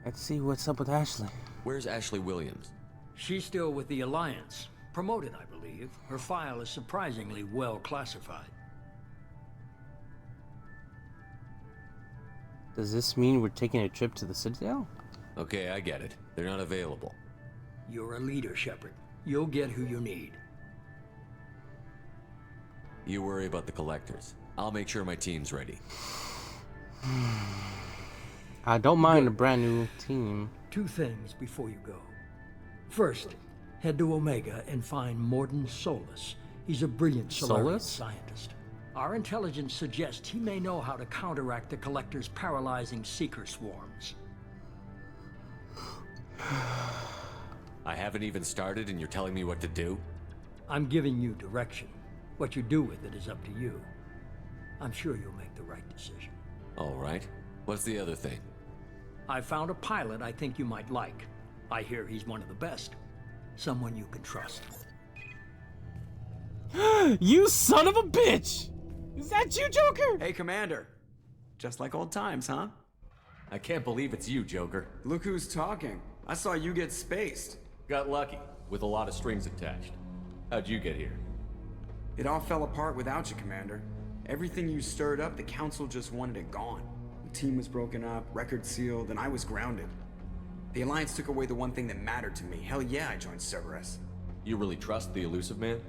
Let's see what's up with Ashley. Where's Ashley Williams? She's still with the Alliance. Promoted, I believe. Her file is surprisingly well classified. Does this mean we're taking a trip to the Citadel? Okay, I get it. They're not available. You're a leader, Shepard. You'll get who you need. You worry about the collectors. I'll make sure my team's ready. I don't mind a brand new team. 2 things before you go. First, head to Omega and find Morden Solus. He's a brilliant Solarian Solus? scientist. Our intelligence suggests he may know how to counteract the Collector's paralyzing seeker swarms. I haven't even started and you're telling me what to do? I'm giving you direction. What you do with it is up to you. I'm sure you'll make the right decision. All right. What's the other thing? I found a pilot I think you might like. I hear he's one of the best. Someone you can trust. You son of a bitch! Is that you, Joker? Hey, Commander. Just like old times, huh? I can't believe it's you, Joker. Look who's talking. I saw you get spaced. Got lucky, with a lot of strings attached. How'd you get here? It all fell apart without you, Commander. Everything you stirred up, the Council just wanted it gone. The team was broken up, record sealed, and I was grounded. The Alliance took away the one thing that mattered to me. Hell yeah, I joined Cerberus. You really trust the Elusive Man?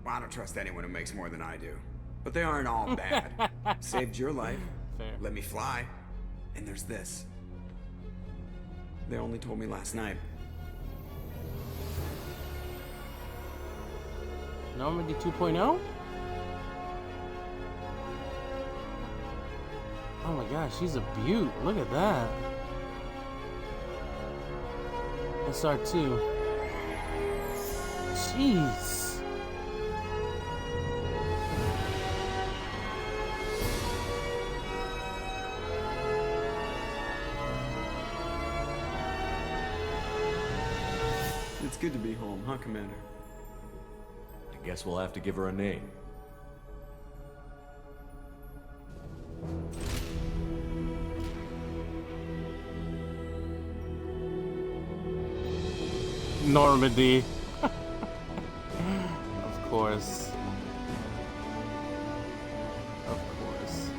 Well, I don't trust anyone who makes more than I do. But they aren't all bad. Saved your life. Fair. Let me fly. And there's this. They only told me last night. Normandy 2.0? Oh my gosh, she's a beaut. Look at that. SR2. Jeez. It's good to be home, huh, Commander? I guess we'll have to give her a name. Normandy. Of course. Of course.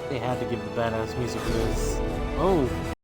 They had to give the badass music for this. Oh.